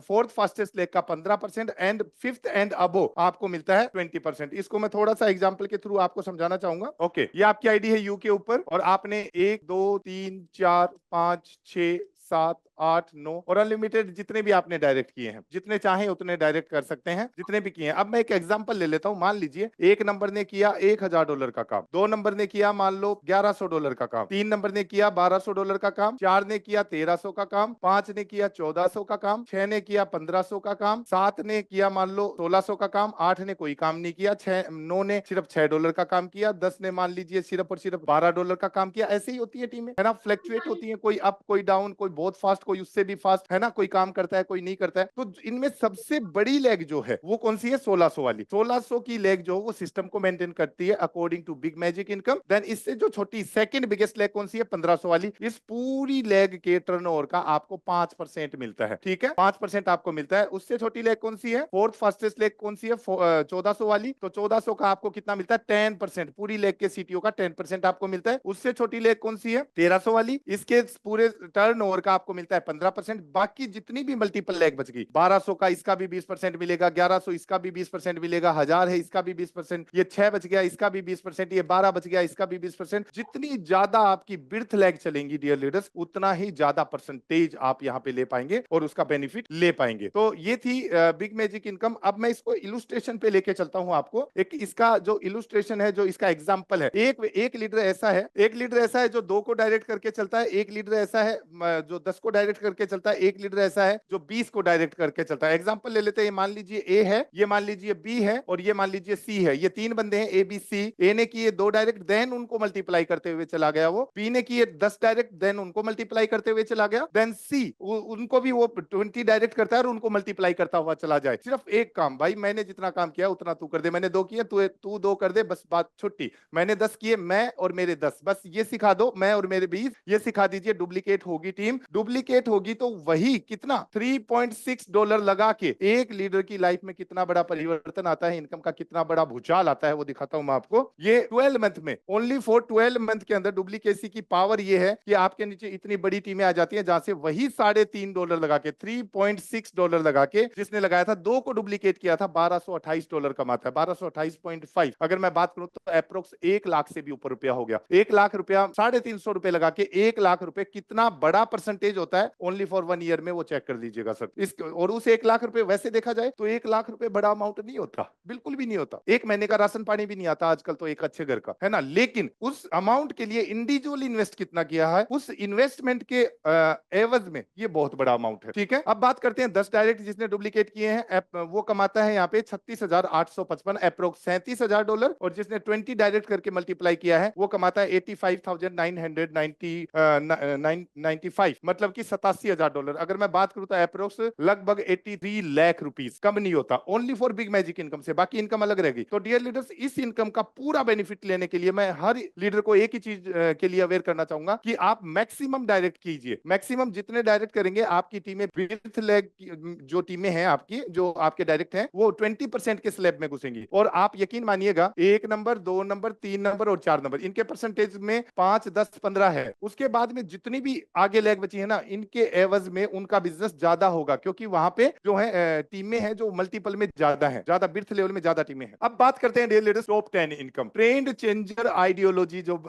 फोर्थ फास्टेस्ट लेग का 15% एंड फिफ्थ एंड अबो आपको मिलता है 20%। इसको मैं थोड़ा सा एग्जांपल के थ्रू आपको समझाना चाहूंगा। ओके, ये आपकी आईडी है यू के ऊपर और आपने 1 2 3 4 5 6 7 8 9 और अनलिमिटेड जितने भी आपने डायरेक्ट किए हैं, जितने चाहे उतने डायरेक्ट कर सकते हैं, जितने भी किए हैं। अब मैं एक एग्जांपल ले लेता हूं। मान लीजिए एक नंबर ने किया $1000 का काम, 2 नंबर ने किया मान लो $1100 का काम, 3 नंबर ने किया $1200 का काम, 4 ने किया 1300 का काम, 5 ने किया 1400 का काम, 6 ने किया 1500 का काम, 7 ने किया मान लो 1600 का काम, 8 ने कोई काम नहीं किया, 9 ने सिर्फ $6 का काम किया, 10 ने मान लीजिए सिर्फ और सिर्फ $12 का काम किया। ऐसे ही होती है टीमें, है ना, फ्लक्चुएट होती है, कोई अप कोई डाउन, कोई बहुत फास्ट कोई उससे भी फास्ट, है ना, कोई काम करता है कोई नहीं करता है। तो इनमें सबसे बड़ी लेग जो है वो कौन सी है? 1600 वाली। 1600 की लेग जो वो सिस्टम को मेंटेन करती है according to big magic income. Then इससे जो छोटी सेकंड बिगेस्ट लेग कौन सी है? 1500 वाली। इस पूरी लेग के टर्नओवर का आपको 5% मिलता है, ठीक है, 5% आपको मिलता है। उससे छोटी लेग कौन सी है? फोर्थ फास्टेस्ट लेग कौन सी है? 1400 वाली। तो 1400 का आपको कितना मिलता है? 10%। पूरी लेग के सीटीओ का 10% आपको मिलता है। उससे छोटी लेग कौन सी है? 1300 वाली। इसके पूरे टर्नओवर का आपको मिलता है 15%। बाकी जितनी भी मल्टीपल लेग बच गई, 1200 का इसका भी 20% मिलेगा, 1100 इसका भी 20% मिलेगा, 1000 है इसका भी 20%, ये 6 बच गया इसका भी 20%, ये 12 बच गया इसका भी 20%। जितनी ज्यादा आपकी बिर्थ लेग चलेंगी डियर लीडर्स, उतना ही ज्यादा परसेंटेज आप यहाँ पे ले पाएंगे और उसका बेनिफिट ले पाएंगे। तो ये थी बिग मैजिक इनकम। अब मैं इसको इलुस्ट्रेशन पे लेके चलता हूं आपको। एक इसका जो इलुस्ट्रेशन है, जो इसका एग्जांपल है, एक लीडर ऐसा है, एक लीडर ऐसा है जो 2 को डायरेक्ट करके चलता है, एक लीडर ऐसा है जो 10 को डायरेक्ट करके चलता है, एक लीडर ऐसा है जो 20 को डायरेक्ट करके चलता है। एग्जांपल ले लेते हैं, मान लीजिए ए है, ये मान लीजिए बी है और ये मान लीजिए सी है। ये 3 बंदे हैं ए बी सी। ए ने किए 2 डायरेक्ट, देन उनको मल्टीप्लाई करते हुए चला गया वो। बी ने किए 10 डायरेक्ट, देन उनको मल्टीप्लाई करते हुए चला गया। देन सी उनको भी वो 20 डायरेक्ट करता है और उनको मल्टीप्लाई करता हुआ चला जाए। सिर्फ एक काम, भाई मैंने जितना काम किया उतना तू कर दे, मैंने 2 किए तू 2 कर दे, बस बात छुट्टी। मैंने 10 किए, मैं और मेरे 10, बस ये सिखा दो, मैं और मेरे 20 ये सिखा दीजिए। डुप्लीकेट होगी टीम, डुप्लीकेट होगी तो वही कितना $3.6 लगा के एक लीडर की लाइफ में कितना बड़ा परिवर्तन आता है, इनकम का कितना बड़ा भूचाल आता है, वो दिखाता हूं मैं आपको। ये 12 मंथ में, ओनली फॉर 12 मंथ के अंदर डुप्लीकेसी की पावर ये है कि आपके नीचे इतनी बड़ी टीमें आ जाती हैं जहां से वही $3.5 लगा के, $3.6 लगा के, जिसने लगाया था 2 को डुप्लीकेट किया था, $1228 कमाता है, 1228.5। अगर मैं बात करूं तो अप्रोक्स 1 लाख से भी ऊपर रुपया हो गया। 1 लाख रुपया, $350 लगा के 1 लाख रुपए कितना बड़ा परसेंटेज होता है ओनली फॉर 1 ईयर में, वो चेक कर लीजिएगा सर। और उस 1 लाख रुपए वैसे देखा जाए तो 1 लाख रुपए बड़ा अमाउंट नहीं होता, बिल्कुल भी नहीं होता। 1 महीने का राशन पानी भी नहीं आता आजकल तो एक अच्छे घर का, है ना। लेकिन उस अमाउंट के लिए इंडिविजुअल इन्वेस्ट कितना किया है, उस इन्वेस्टमेंट के एवज में ये बहुत बड़ा अमाउंट है, ठीक है। अब बात करते हैं 10 डायरेक्ट जिसने डुप्लीकेट किए हैं, वो कमाता है यहाँ पे 36,855 अप्रोक्स $37,000। और जिसने 20 डायरेक्ट करके मल्टीप्लाई किया है वो कमाता है 85,995, मतलब कि $87,000। अगर मैं बात करूं तो अप्रोक्स लगभग 83 लाख रुपीस, कम नहीं होता, only for big magic income से। बाकी इनकम अलग रहेगी। तो डियर लीडर्स, इस इनकम का पूरा बेनिफिट लेने के लिए मैं हर लीडर को एक ही चीज के लिए अवेयर करना चाहूंगा कि आप मैक्सिमम डायरेक्ट कीजिए। मैक्सिमम जितने डायरेक्ट करेंगे, आपकी टीमें बिर्थ लेग जो टीमें हैं आपकी, जो आपके डायरेक्ट हैं, वो 20% के स्लैब में घुसेंगी। और आप यकीन मानिएगा, 1 नंबर 2 नंबर 3 नंबर और 4 नंबर, इनके परसेंटेज में 5 10 15 है। उसके बाद में जितनी भी आगे लेग बची है ना, इनके एवज में उनका बिजनेस ज्यादा होगा, क्योंकि वहां पे जो है टीमें हैं जो मल्टीपल में ज्यादा है, ज्यादा बिर्थ लेवल में ज्यादा टीमें हैं। अब बात करते हैं dear leaders top 10 income trend changer ideology. जो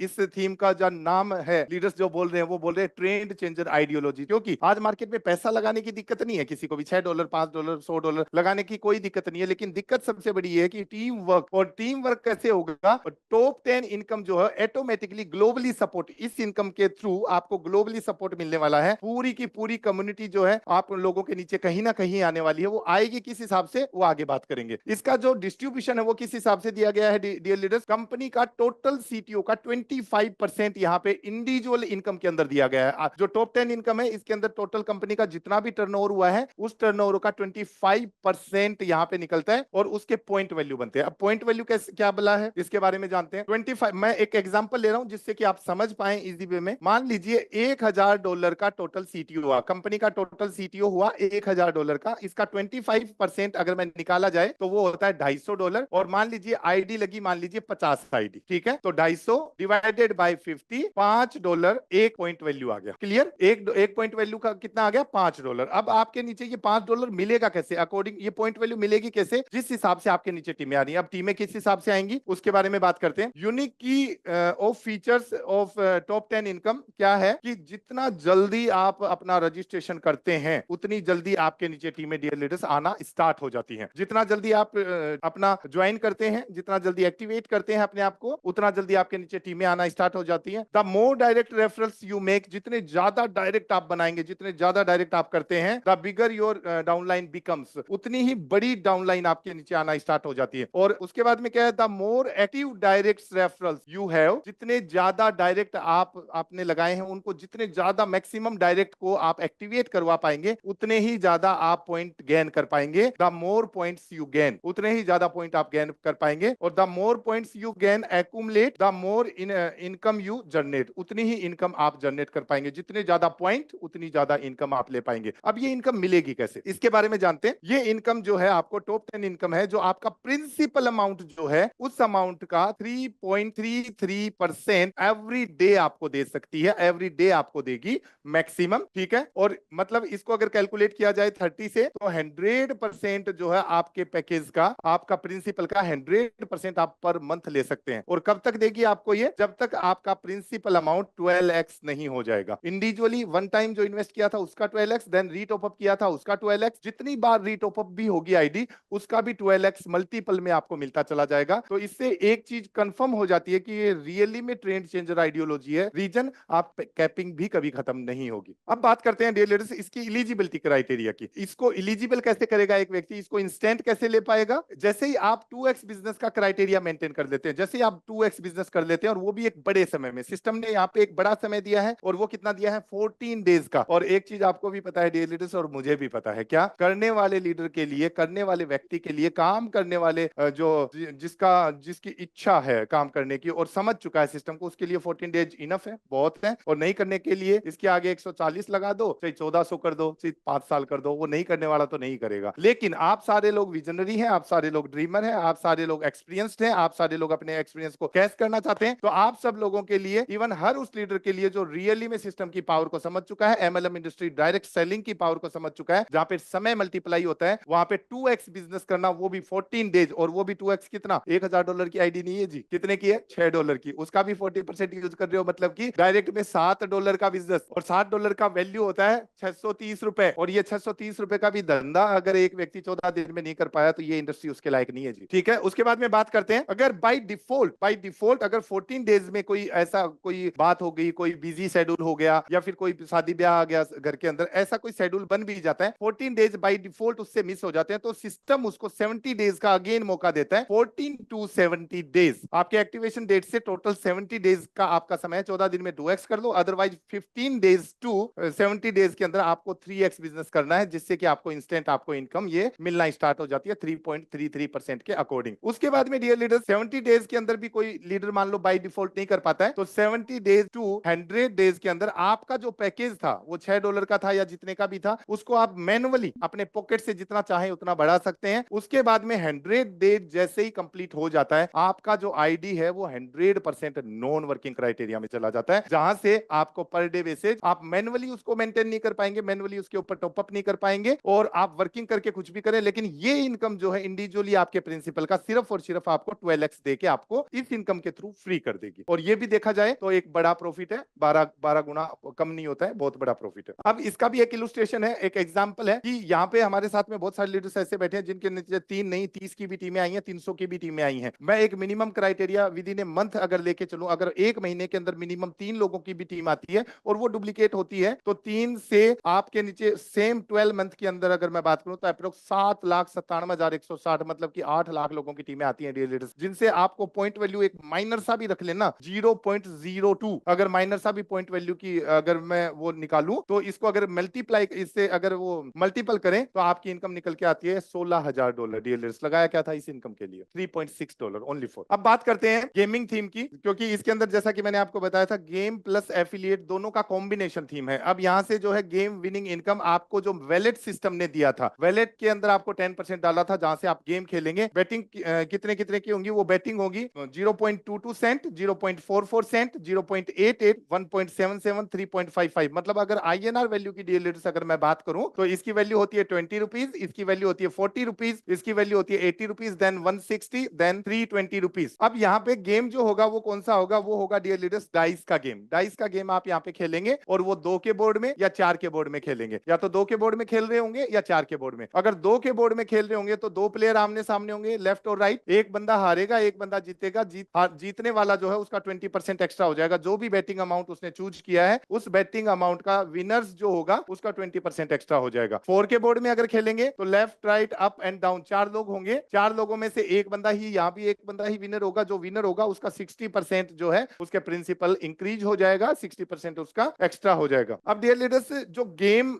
इस थीम का जो नाम है, लीडर्स जो बोल रहे हैं वो बोल रहे हैं ट्रेंड चेंजर आइडियोलॉजी, क्योंकि आज मार्केट में पैसा लगाने की दिक्कत नहीं है किसी को भी, $6 $5 $100 लगाने की कोई दिक्कत नहीं है, लेकिन दिक्कत सबसे बड़ी है कि टीम वर्क, और टीम वर्क कैसे होगा। टॉप 10 इनकम जो है ऑटोमेटिकली ग्लोबली सपोर्ट, इस इनकम के थ्रू आपको ग्लोबली सपोर्ट मिलने वाला है। पूरी की पूरी कम्युनिटी जो है आप लोगों के नीचे कहीं ना कहीं आने वाली है, वो आएगी किस हिसाब से वो आगे बात करेंगे। इसका जो डिस्ट्रीब्यूशन है वो किस हिसाब से दिया गया है डियर लीडर्स, कंपनी का टोटल सीटीओ का 25% यहाँ पे इंडिविजुअल इनकम के अंदर दिया गया है। जो टॉप 10 इनकम है इसके अंदर टोटल कंपनी का जितना भी टर्नओवर हुआ है उस टर्नओवर का 25% यहाँ पे निकलता है और उसके पॉइंट वैल्यू बनते हैं। अब पॉइंट वैल्यू कैसे क्या बोला है इसके बारे में जानते हैं। 25, मैं एक एग्जांपल ले रहा हूं जिससे कि आप समझ पाए इजी वे में। मान लीजिए $1000 का टोटल सीटीओ हुआ, कंपनी का टोटल सीटीओ हुआ $1000 का, इसका 25% अगर मैं निकाला जाए तो वो होता है $250। और मान लीजिए आईडी लगी, मान लीजिए 50 आईडी, ठीक है, तो 250 डिवाइडेड बाय 50, $5 एक पॉइंट वैल्यू आ गया। क्लियर, एक पॉइंट वैल्यू का कितना आ गया, $5। अब आपके नीचे ये $5 मिलेगा कैसे, अकॉर्डिंग ये पॉइंट वैल्यू मिलेगी कैसे, जिस हिसाब से आपके नीचे टीमें आ रही हैं। अब टीमें किस हिसाब से आएंगी उसके बारे में बात करते हैं। यूनिक की of features of top 10 income क्या है कि जितना जल्दी आप अपना रजिस्ट्रेशन करते हैं उतनी जल्दी आपके नीचे टीमें डियर लीडर्स आना स्टार्ट हो जाती हैं। जितना जल्दी आप अपना ज्वाइन करते हैं, जितना जल्दी एक्टिवेट करते हैं अपने आप को, उतना जल्दी आपके नीचे टीमें आना स्टार्ट हो जाती हैं। The more direct referrals you make, जितने ज्यादा डायरेक्ट आप बनाएंगे, जितने ज्यादा डायरेक्ट आप करते हैं, the bigger your downline becomes, उतनी ही बड़ी डाउनलाइन आपके नीचे आना स्टार्ट हो जाती है। और उसके बाद में क्या है, the more active direct referrals you have, जितने ज्यादा डायरेक्ट आपने लगाए हैं उनको, जितने ज्यादा मैक्सिमम डायरेक्ट को आप एक्टिवेट करवा पाएंगे उतने ही ज्यादा आप पॉइंट गेन कर पाएंगे। The more points you gain, उतने ही ज्यादा पॉइंट आप गेन कर पाएंगे। और the more points you gain accumulate, the more income you generate, उतनी ही इनकम आप जनरेट कर पाएंगे। जितने ज्यादा पॉइंट उतनी ज्यादा इनकम आप ले पाएंगे। अब ये इनकम मिलेगी कैसे इसके बारे में जानते हैं। ये इनकम जो है आपको टॉप 10 इनकम है, जो आपका प्रिंसिपल अमाउंट जो है उस अमाउंट का 3.33% एवरी डे आपको दे सकती है, एवरी डे आपको देगी मैक्सिमम, ठीक है। और मतलब इसको अगर कैलकुलेट किया जाए 30 से तो 100% जो है आपके पैकेज का, आपका प्रिंसिपल का 100% आप पर मंथ ले सकते हैं। और कब तक देगी आपको ये, जब तक आपका प्रिंसिपल अमाउंट 12x नहीं हो जाएगा। इंडिविजुअली वन टाइम जो इन्वेस्ट किया था उसका 12x, देन रीटॉप अप किया था उसका 12x, जितनी बार रीटॉप अप भी होगी आईडी उसका भी 12x मल्टीपल में आपको मिलता चला जाएगा। तो इससे एक चीज कंफर्म हो जाती है कि ये रियली में ट्रेंड चेंजर आइडियोलॉजी है। रीजन आप कैपिंग भी कभी खत्म नहीं होगी। अब बात करते हैं डियर लीडर्स इसकी एलिजिबिलिटी क्राइटेरिया की। इसको एलिजिबल कैसे करेगा एक व्यक्ति, इसको इंस्टेंट कैसे ले पाएगा। जैसे ही आप 2x बिजनेस का क्राइटेरिया मेंटेन कर लेते हैं, जैसे ही आप 2x बिजनेस कर लेते हैं और वो भी एक बड़े समय में, सिस्टम ने यहाँ पे एक बड़ा समय दिया है और वो कितना दिया है, 14 डेज का। और एक चीज आपको भी पता है डियर लीडर्स और मुझे भी पता है, क्या करने वाले लीडर के लिए, करने वाले व्यक्ति के लिए, काम करने वाले जो जिसकी इच्छा है काम करने की और समझ चुका है सिस्टम को, उसके लिए 14 डेज इनफ है, बहुत है। और नहीं करने के लिए इसके आगे 140 लगा दो, चाहे 1400 कर दो, चाहे 5 साल कर दो, वो नहीं करने वाला तो नहीं करेगा। लेकिन आप सारे लोग विजनरी हैं, आप सारे लोग ड्रीमर हैं, आप सारे लोग एक्सपीरियंस्ड हैं, आप सारे लोग अपने एक्सपीरियंस को कैश करना चाहते हैं, तो आप सब लोगों के लिए, इवन हर उस लीडर के लिए जो रियली में सिस्टम की पावर को समझ चुका है, एमएलएम इंडस्ट्री डायरेक्ट सेलिंग की पावर को समझ चुका है, जहां पे समय मल्टीप्लाई होता है, वहां पे 2x बिजनेस करना, वो भी 14 डेज, और वो भी 2x कितना, $1000 की आईडी नहीं है जी, कितने की है, $6 की, उसका भी 40% यूज कर रहे हो, मतलब कि डायरेक्ट में $7 का बिजनेस। और $7 का वैल्यू होता है 630 रुपए, और ये 630 रुपए का भी धंधा अगर एक व्यक्ति 14 दिन में नहीं कर पाया तो ये इंडस्ट्री उसके लायक नहीं है जी, ठीक है। उसके बाद में बात करते हैं, अगर बाय डिफॉल्ट अगर 14 डेज में कोई ऐसा कोई बात हो गई, कोई बिजी शेड्यूल हो गया या फिर कोई शादी ब्याह आ गया घर के अंदर, ऐसा कोई शेड्यूल बन भी जाता है, 14 डेज बाय डिफॉल्ट उससे मिस हो जाते हैं, तो सिस्टम उसको 70 डेज का अगेन मौका देता है। 14 to 70 डेज आपके एक्टिवेशन डेट से टोटल 70 डेज का आपका समय है, 14 दिन में 2x कर लो, अदरवाइज 15 डेज टू 70 डेज के अंदर आपको 3x बिजनेस करना है, जिससे कि आपको इंस्टेंट आपको इनकम ये मिलना स्टार्ट हो जाती है 3.33% के अकॉर्डिंग। उसके बाद में डियर लीडर 70 डेज के अंदर भी कोई लीडर मान लो बाय डिफॉल्ट नहीं कर पाता है, तो 70 डेज टू 100 डेज के अंदर आपका जो पैकेज था वो $6 का था या जितने का भी था, उसको आप मैनुअली अपने पॉकेट से जितना चाहे उतना बढ़ा सकते हैं। उसके बाद में 100 डेज जैसे ही कंप्लीट हो जाता है, आपका जो आईडी है वो 100% नॉन वर्किंग क्राइटेरिया में चला जाता है, जहां से आपको पर डे बेसिस आप मैनुअली उसको मेंटेन नहीं कर पाएंगे, मैनुअली उसके ऊपर टॉपअप नहीं कर पाएंगे, और आप वर्किंग करके कुछ भी करें, लेकिन ये इनकम जो है इंडिविजुअली आपके प्रिंसिपल का सिर्फ और सिर्फ आपको 12x दे के आपको इस इनकम के थ्रू फ्री कर देगी। और ये भी देखा जाए तो एक बड़ा प्रॉफिट है, 12 गुना कम नहीं होता है, बहुत बड़ा प्रॉफिट है। अब इसका भी एक इलुस्ट्रेशन है, एक एग्जांपल है कि यहाँ पे हमारे साथ में बहुत सारे लीडर्स ऐसे बैठे हैं जिनके नीचे 3 नहीं 30 की भी टीमें आई हैं, 300 की भी टीमें आई हैं। मैं एक minimum criteria with in a month अगर लेके चलूं, अगर एक महीने के अंदर मिनिमम 3 लोगों की भी टीम आती है और वो डुप्लीकेट होती है, तो 3 से आपके नीचे सेम 12 मंथ के अंदर अगर मैं बात करूं तो अप्रोक्स 7,97,160 मतलब कि 8 लाख लोगों की टीमें आती हैं डियर लीडर्स, जिनसे आपको पॉइंट वैल्यू एक माइनर सा भी रख लेना 0.02, अगर माइनर सा भी पॉइंट वैल्यू की अगर मैं वो निकालूं तो इसको अगर मल्टीप्लाई इससे अगर वो मल्टीपल करें तो आपकी इनकम निकल के आती है $16,000। डियर लीडर्स लगाया क्या था इस इनकम के लिए? $3.6 ओनली फॉर। अब बात करते हैं गेमिंग थीम की, क्योंकि इसके अंदर जैसा कि मैंने आपको बताया था गेम प्लस एफिलिएट दोनों का कॉम्बिनेशन थीम है। अब यहां से जो है गेम विनिंग इनकम आपको जो वैलेट सिस्टम ने दिया था, वैलेट के अंदर आपको 10% डाला था जहां से आप गेम खेलेंगे। बेटिंग कितने कितने की होंगी? वो बेटिंग होगी 0.22 सेंट, 0.44 सेंट, 0.88, 1.77, 3.55। मतलब अगर आईएनआर वैल्यू की डियर लीडर्स अगर मैं बात करूं तो इसकी वैल्यू होती है 20 रुपीज, इसकी वैल्यू होती है 40 रुपीज, इसकी वैल्यू होती है 80 रुपीज, देन 160, देन 320 रुपीज। अब यहाँ पे गेम जो होगा वो कौन सा होगा? वो होगा डियर लीडर्स डाइस का गेम। डाइस का गेम आप यहाँ पे खेलेंगे और वो 2 के बोर्ड में या 4 के बोर्ड में खेलेंगे, या तो 2 के बोर्ड में खेल रहे होंगे या 4 के बोर्ड में। अगर 2 के बोर्ड में खेल रहे होंगे तो 2 प्लेयर आमने सामने होंगे, लेफ्ट और राइट, एक बंदा हारेगा एक बंदा जीतेगा, जीतने वाला जो है उसका 20% एक्स्ट्रा हो जाएगा। जो भी बैटिंग अमाउंट उसने चूज किया है उस बैटिंग अमाउंट का विनर्स जो होगा उसका 20% एक्स्ट्रा हो जाएगा। 4 के बोर्ड में अगर खेलेंगे तो left right up and down 4 लोग होंगे, 4 लोगों में से एक बंदा ही, यहाँ भी एक बंदा ही विनर होगा। जो विनर होगा उसका 60% जो है उसके प्रिंसिपल इंक्रीज हो जाएगा, 60% उसका एक्स्ट्रा हो जाएगा। अब डियर लीडर्स जो गेम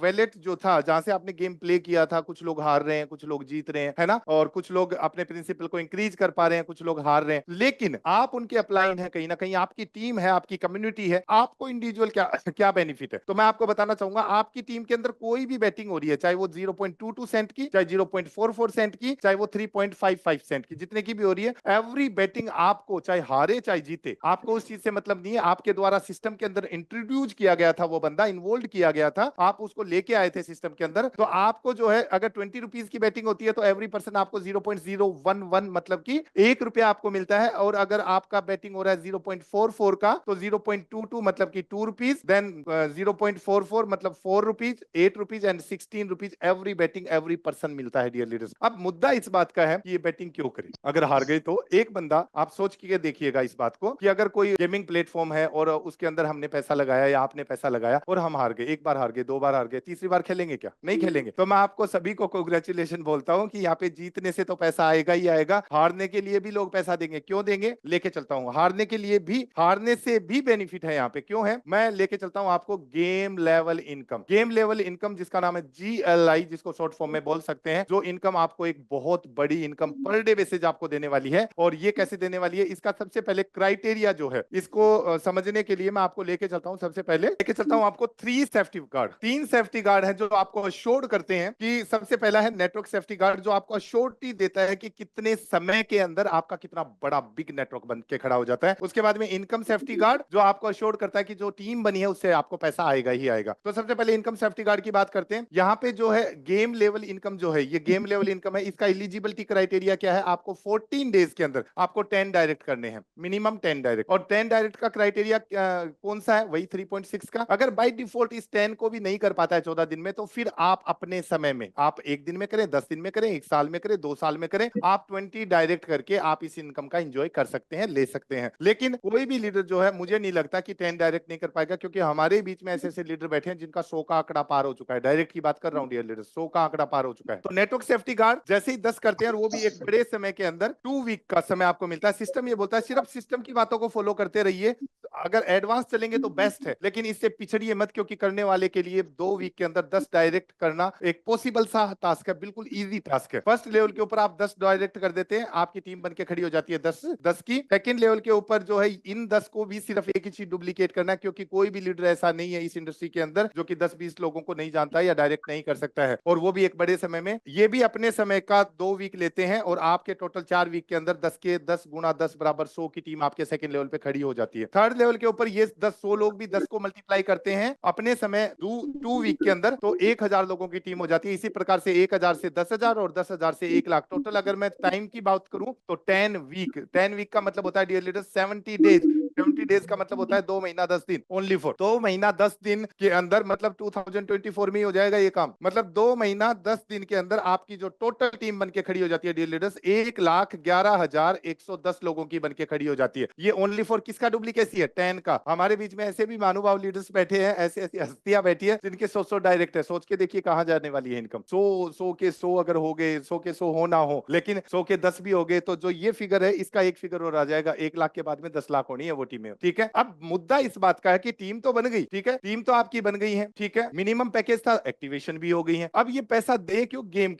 वैलेट जो था जहां से आपने गेम प्ले किया था, कुछ लोग हार रहे हैं कुछ लोग जीत रहे हैं, है ना, और कुछ लोग अपने प्रिंसिपल को इंक्रीज कर पा रहे हैं, कुछ लोग हार रहे हैं, लेकिन आप उनके अपलाइन है, कहीं ना कहीं आपकी टीम है, आपकी कम्युनिटी है, आपको इंडिविजुअल क्या क्या बेनिफिट है? तो मैं आपको बताना चाहूंगा, आपकी टीम के अंदर कोई भी बैटिंग हो रही है, चाहे वो 0.22 सेंट की, चाहे 0.44 सेंट की, चाहे वो 3.55 सेंट की, जितने की भी हो रही है, एवरी बैटिंग आपको चाहे हारे चाहे जीते, आपको उस चीज से मतलब नहीं है। आपके द्वारा सिस्टम के अंदर इंट्रोड्यूस किया गया था, वो बंदा इन्वॉल्व किया गया था, आप उसको लेके आए थे सिस्टम के अंदर, तो आपको जो है अगर 20 रुपीज की बैटिंग होती है तो एवरी पर्सन आपको 0.011 मतलब कि ₹1 आपको मिलता है। और अगर आपका बैटिंग हो रहा है 0.44 का तो 0.22 मतलब कि ₹2, देन 0.44 मतलब ₹4, ₹8 and ₹16 every batting every person मिलता है डियर लीडर्स। अब मुद्दा इस बात का है कि ये बैटिंग क्यों करें? अगर हार गए तो एक बंदा, आप सोच के देखिएगा इस बात को कि अगर कोई गेमिंग प्लेटफॉर्म है और उसके अंदर हमने पैसा लगाया या आपने पैसा लगाया और हम हार गए, एक बार हार गए, 2 बार हार गए, तीसरी बार खेलेंगे क्या? नहीं खेलेंगे। तो मैं आपको सभी को कांग्रेचुलेशन बोलता हूं कि यहाँ पे जीतने से तो पैसा आएगा ही आएगा, हारने के लिए भी लोग पैसा देंगे। क्यों देंगे? लेके चलता हूं, हारने के लिए भी, हारने से भी बेनिफिट है यहाँ पे। क्यों है? मैं लेके चलता हूं आपको game level income. Game level income जिसका नाम है GLI, जिसको शॉर्ट फॉर्म में बोल सकते हैं, जो इनकम आपको एक बहुत बड़ी इनकम पर डे बेसिस आपको देने वाली है। और ये कैसे देने वाली है, इसका सबसे पहले क्राइटेरिया जो है, इसको समझने के लिए मैं आपको लेके चलता हूं। सबसे पहले लेके चलता हूं आपको 3 सेफ्टी गार्ड। 3 सेफ्टी गार्ड है जो आपको अश्योर्ड करते हैं कि सबसे पहला है नेटवर्क सेफ्टी गार्ड, जो आपको अश्योरिटी देता है कि कितने समय के अंदर आपका कितना बड़ा बिग नेटवर्क बन के खड़ा हो जाता है। उसके बाद में इनकम सेफ्टी गार्ड, जो आपको अश्योर्ड करता है कि जो टीम बनी है उससे आपको पैसा आएगा ही आएगा। तो सबसे पहले इनकम सेफ्टी गार्ड की बात करते हैं। यहाँ पे जो है गेम लेवल इनकम जो है, ये गेम लेवल इनकम है, इसका एलिजिबिलिटी क्राइटेरिया क्या है? आपको 14 डेज के अंदर आपको 10 डायरेक्ट करने हैं, मिनिमम 10 डायरेक्ट। और 10 डायरेक्ट का क्राइटेरिया कौन सा है? वही 3.6 का। अगर बाय डिफॉल्ट इस 10 को भी नहीं कर पाता है 14 दिन में, तो फिर आप अपने समय में, आप 1 दिन में करें, 10 दिन में करें, 1 साल में करें, 2 साल में करें, आप 20 डायरेक्ट करके आप इस इनकम का एंजॉय कर सकते हैं, ले सकते हैं। लेकिन कोई भी लीडर जो है, मुझे नहीं लगता कि 10 डायरेक्ट नहीं कर पाएगा, क्योंकि हमारे बीच में ऐसे ऐसे लीडर बैठे हैं जिनका 100 का आंकड़ा पार हो चुका है। डायरेक्ट की बात कर रहा हूं डियर लीडर, 100 का आंकड़ा पार हो चुका है। तो नेटवर्क सेफ्टी गार्ड जैसे ही 10 करते हैं, और वो भी एक बड़े समय के अंदर, 2 वीक का समय आपको मिलता है। सिस्टम ये बोलता है सिर्फ सिस्टम की बातों को फॉलो करते रहिए, अगर एडवांस चलेंगे तो बेस्ट है, लेकिन इससे पिछड़िए मत, क्योंकि करने वाले के लिए 2 वीक के अंदर 10 डायरेक्ट करना एक पॉसिबल सा टास्क है, बिल्कुल इजी टास्क है। फर्स्ट लेवल के ऊपर आप 10 डायरेक्ट कर देते हैं, आपकी टीम बन के खड़ी हो जाती है 10 की। सेकंड लेवल के ऊपर जो है, इन 10 को भी सिर्फ एक ही चीज डुप्लीकेट करना है, क्योंकि कोई भी लीडर ऐसा नहीं है इस इंडस्ट्री के अंदर जो कि 10-20 लोगों को नहीं जानता है या डायरेक्ट नहीं कर सकता है, और वो भी एक बड़े समय में। ये भी अपने समय का 2 वीक लेते हैं, और आपके टोटल 4 वीक के अंदर 10 के 10 गुना 10 बराबर 100 की टीम आपके सेकंड लेवल पे खड़ी हो जाती है। थर्ड लेवल लेवल के ऊपर ये 10-100 लोग भी 10 को मल्टीप्लाई करते हैं अपने समय 2 वीक के अंदर, तो 1000 लोगों की टीम हो जाती है। इसी प्रकार से 1000 से 10,000 और 10,000 से 1 लाख। टोटल अगर मैं टाइम की बात करूं तो 10 वीक का मतलब होता है डियर लीडर्स 70 डेज। 70 डेज का मतलब होता है 2 महीना 10 दिन। ओनली फॉर 2 महीना 10 दिन के अंदर, मतलब 2024 में ही हो जाएगा ये काम। मतलब 2 महीना 10 दिन के अंदर आपकी जो टोटल टीम बन के खड़ी हो जाती है डियर लीडर्स, 1,11,110 लोगों की बन के खड़ी हो जाती है। ये ओनली फॉर किसका डुप्लीकेसी है? 10 का। हमारे बीच में ऐसे भी महानुभाव लीडर्स बैठे हैं, ऐसे ऐसी हस्तियां बैठी है जिनके 100 डायरेक्ट है। सोच के देखिए कहां जाने वाली है इनकम। 100 के 100 अगर हो गए, 100 के 100 हो ना हो, लेकिन 100 के 10 भी हो गए, तो जो ये फिगर है इसका एक फिगर और आ जाएगा। 1 लाख के बाद में 10 लाख होनी है वो टीमें। ठीक है, अब मुद्दा इस बात का है कि टीम तो बन गई, ठीक है, टीम तो आपकी बन गई है, ठीक है, मिनिमम पैकेज था, एक्टिवेशन भी हो गई है। अब ये पैसा दे क्यों? गेम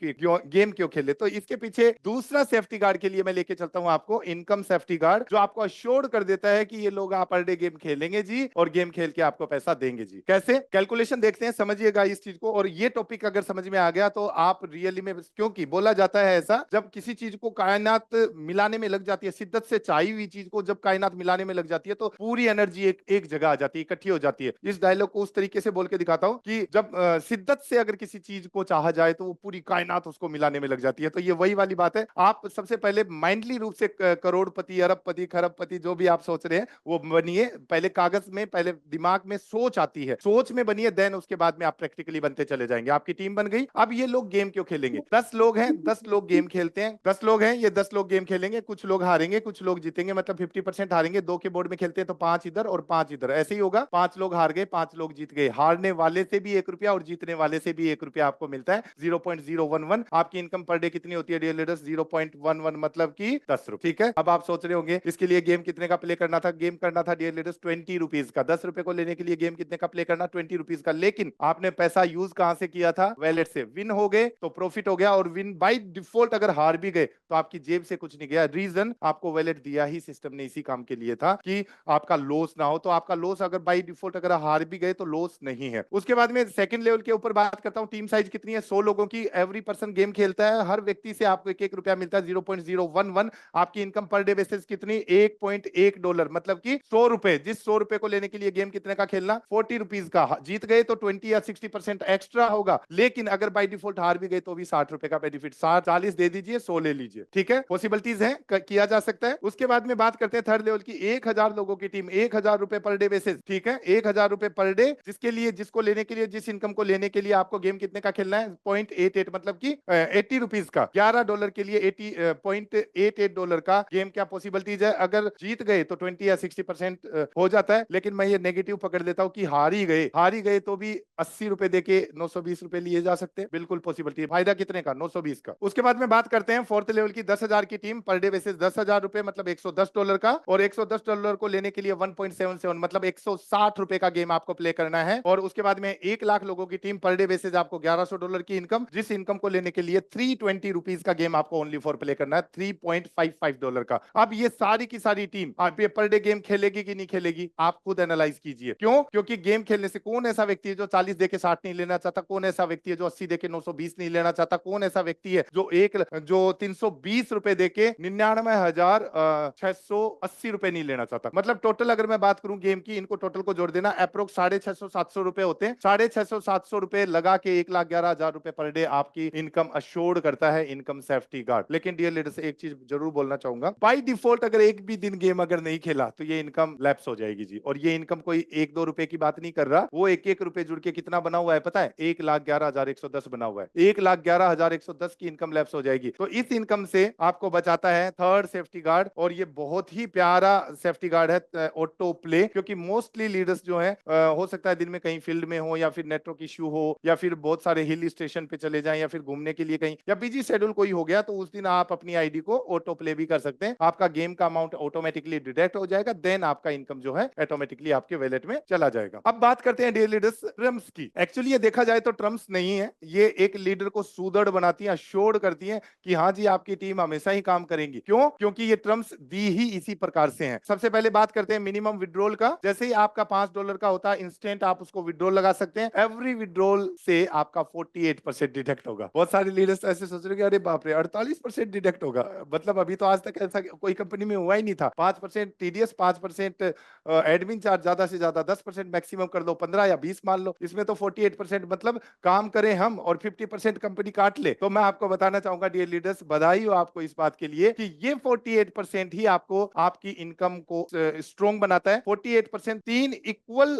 क्यों खेले? तो इसके पीछे दूसरा सेफ्टी गार्ड के लिए मैं लेके चलता हूं आपको, इनकम सेफ्टी गार्ड, जो आपको अश्योर कर देता है कि ये लोग पर डे गेम खेलेंगे जी, और गेम खेल के आपको पैसा देंगे जी। कैसे? कैलकुलेशन देखते हैं, समझिएगा इस चीज को। और ये टॉपिक अगर समझ में आ गया तो आप रियली में, क्योंकि बोला जाता है ऐसा, जब किसी चीज को कायनात मिलाने में लग जाती है, शिद्दत से चाहिए हुई चीज को जब कायनात मिलाने में लग जाती है, तो पूरी एनर्जी एक जगह आ जाती है, इकट्ठी हो जाती है। इस डायलॉग को उस तरीके से बोल के दिखाता हूं कि जब शिद्दत से अगर किसी चीज को चाहा जाए तो वो पूरी कायनात उसको मिलाने में लग जाती है। तो ये वही वाली बात है। आप सबसे पहले माइंडली रूप से करोड़पति, अरबपति, खरबपति जो भी आप सोच रहे हैं वो बनिए। पहले कागज में, पहले दिमाग में सोच आती है, सोच में बनिए, देन उसके बाद में आप प्रैक्टिकली बनते चले जाएंगे। आपकी टीम बन गई। अब ये लोग गेम क्यों खेलेंगे? 10 लोग हैं, 10 लोग गेम खेलते हैं, 10 लोग हैं, ये 10 लोग गेम खेलेंगे। कुछ लोग हारेंगे, कुछ लोग जीतेंगे, मतलब 50% हारेंगे। 2 के बोर्ड में खेलते हैं तो 5 इधर और 5 इधर, ऐसे ही होगा। 5 लोग हार गए, 5 लोग जीत गए। हारने वाले से भी 1 रुपया और जीतने वाले से भी 1 रुपया आपको मिलता है। 0.011 आपकी इनकम पर डे कितनी होती है डियर लीडर्स? 0.11 मतलब कि 10 रुपए। ठीक है, अब आप सोच रहे होंगे इसके लिए गेम कितने का प्ले करना था? गेम करना था डियर लीडर्स 20 रुपीज का। 10 रुपए को लेने के लिए गेम कितने का प्ले करना? 20 रुपीज का। लेकिन आपने पैसा यूज कहां से किया था? वैलेट से। विन हो गए तो प्रॉफिट हो गया, और विन बाय डिफॉल्ट अगर हार भी गए तो आपकी जेब से कुछ नहीं गया। रीजन, आपको वैलेट दिया ही सिस्टम ने इसी काम के लिए था कि आपका लॉस ना हो। तो आपका लॉस अगर बाय डिफॉल्ट अगर हार भी गए तो लॉस नहीं है। उसके बाद में सेकंड लेवल के ऊपर बात करता हूं। टीम साइज कितनी है? 100 लोगों की। एवरी पर्सन गेम खेलता है, हर व्यक्ति से आपको 1-1 रुपया मिलता है। 0.011 आपकी इनकम पर डे बेसिस कितनी? $1.1, मतलब कि 100 रुपए। जिस 100 रुपए को लेने के लिए गेम कितने का खेलना? 40 रुपीज का। जीत गए तो 20 या 60% एक्स्ट्रा होगा, लेकिन अगर बाय डिफॉल्ट हार भी गए तो भी 60 रुपए का बेनिफिट। 40 दे दीजिए, 100 ले लीजिए। ठीक है, पॉसिबिलिटीज है, किया जा सकता है। उसके बाद में बात करते हैं थर्ड लेवल की। 1000 लोगों की टीम, 1000 रुपए पर डे बेसिस। ठीक है, 1000 रुपए पर डे, जिसके लिए, जिसको लेने के लिए, जिस इनकम को लेने के लिए आपको गेम कितने का खेलना है? 0.88 मतलब कि 80 रुपीज का। $11 के लिए $0.88 का गेम। क्या पॉसिबिलिटीज है? अगर जीत गए तो 20 या 60% हो जाता है, लेकिन मैं ये नेगेटिव पकड़ लेता हूं कि हार ही गए तो भी 80 रुपए देके 920 रुपए लिए जा सकते हैं। बिल्कुल पॉसिबिलिटी है। फायदा कितने का? 920 का। उसके बाद में बात करते हैं फोर्थ लेवल की। 10,000 की टीम, पर डे बेसिस 10,000 रुपए, मतलब $110 का। और $110 को लेने के लिए 1.77 मतलब 160 रुपए का गेम आपको प्ले करना है। और उसके बाद में 1 लाख लोगों की टीम, पर डे बेसिस आपको $1100 की इनकम, जिस इनकम को लेने के लिए 320 रुपीज का गेम आपको ओनली फॉर प्ले करना है, $3.55 का। अब ये सारी की सारी टीम आप ये पर डे गेम खेलेगी कि नहीं खेलेगी? आप खुद एनालाइज कीजिए। क्यों? क्योंकि गेम खेलने से कौन ऐसा व्यक्ति है जो 40 देके 60 नहीं लेना चाहता? कौन ऐसा व्यक्ति है जो 80 देके 920 नहीं लेना चाहता? कौन ऐसा व्यक्ति है जो 320 रुपए देके 99,680 रुपए नहीं लेना चाहता? मतलब टोटल अगर मैं बात करूं गेम की, इनको टोटल को जोड़ देना, अप्रोक्स 650-700 रुपए होते हैं। 650-700 रुपए लगा के 1,11,000 रुपए पर डे आपकी इनकम अश्योर्ड करता है इनकम सेफ्टी गार्ड। लेकिन डियर लीडर्स, एक चीज जरूर बोलना चाहूंगा, बाय डिफॉल्ट अगर एक भी दिन गेम अगर नहीं खेला तो ये इनकम लैप्स हो जाएगी जी। और ये इनकम कोई 1-2 रुपए की बात नहीं कर रहा, वो 1-1 रुपए जुड़ के कितना बना हुआ है पता है? 1,11,110 बना हुआ है। 1,11,110 की इनकम लैप्स हो जाएगी। तो इस इनकम से आपको बचाता है थर्ड सेफ्टी गार्ड, और ये बहुत ही प्यारा सेफ्टी गार्ड है, ऑटो प्ले। क्योंकि मोस्टली लीडर्स जो है, हो सकता है दिन में कहीं फील्ड में हो, या फिर नेटवर्क इश्यू हो, या फिर बहुत सारे हिल स्टेशन पे चले जाएं, या फिर घूमने के लिए कहीं, या बिजी शेड्यूल कोई हो गया, तो उस दिन आप अपनी आईडी को ऑटो प्ले भी कर सकते हैं। आपका गेम का अमाउंट ऑटोमेटिकली डिडक्ट हो जाएगा, देन आपका इनकम जो है ऑटोमेटिकली आपके वैलेट में चला जाएगा। अब बात करते हैं डियर लीडर्स ट्रम्प्स की। एक्चुअली ये देखा जाए तो ट्रम्प्स नहीं है, ये एक लीडर को सुदृढ़ बनाती है, अश्योर्ड करती है कि हाँ जी आपकी टीम हमेशा ही काम करेंगी। क्यों? क्योंकि ये ट्रम्प्स दी ही इसी प्रकार से हैं। सबसे पहले बात बात करते हैं मिनिमम विड्रॉल का। जैसे ही आपका $5 का होता है इंस्टेंट आप उसको विड्रॉल लगा सकते हैं। एवरी विड्रॉल से आपका 48% डिडक्ट होगा। बहुत सारे लीडर्स ऐसे सोच रहे कि अरे बाप रे 48% डिडक्ट होगा, मतलब अभी तो आज तक ऐसा कोई कंपनी में हुआ ही नहीं था। 5% टीडीएस, 5% एडमिन चार्ज, ज्यादा से ज्यादा 10% मैक्सिमम कर लो, 15 या 20 मान लो, इसमें तो 48% मतलब काम करें हम और 50% कंपनी काट ले। तो मैं आपको बताना चाहूंगा डियर लीडर्स, बधाई हो आपको इस बात के लिए कि ये 48% ही आपको आपकी इनकम को स्ट्रॉन्ग बनाता है। 48% 3 इक्वल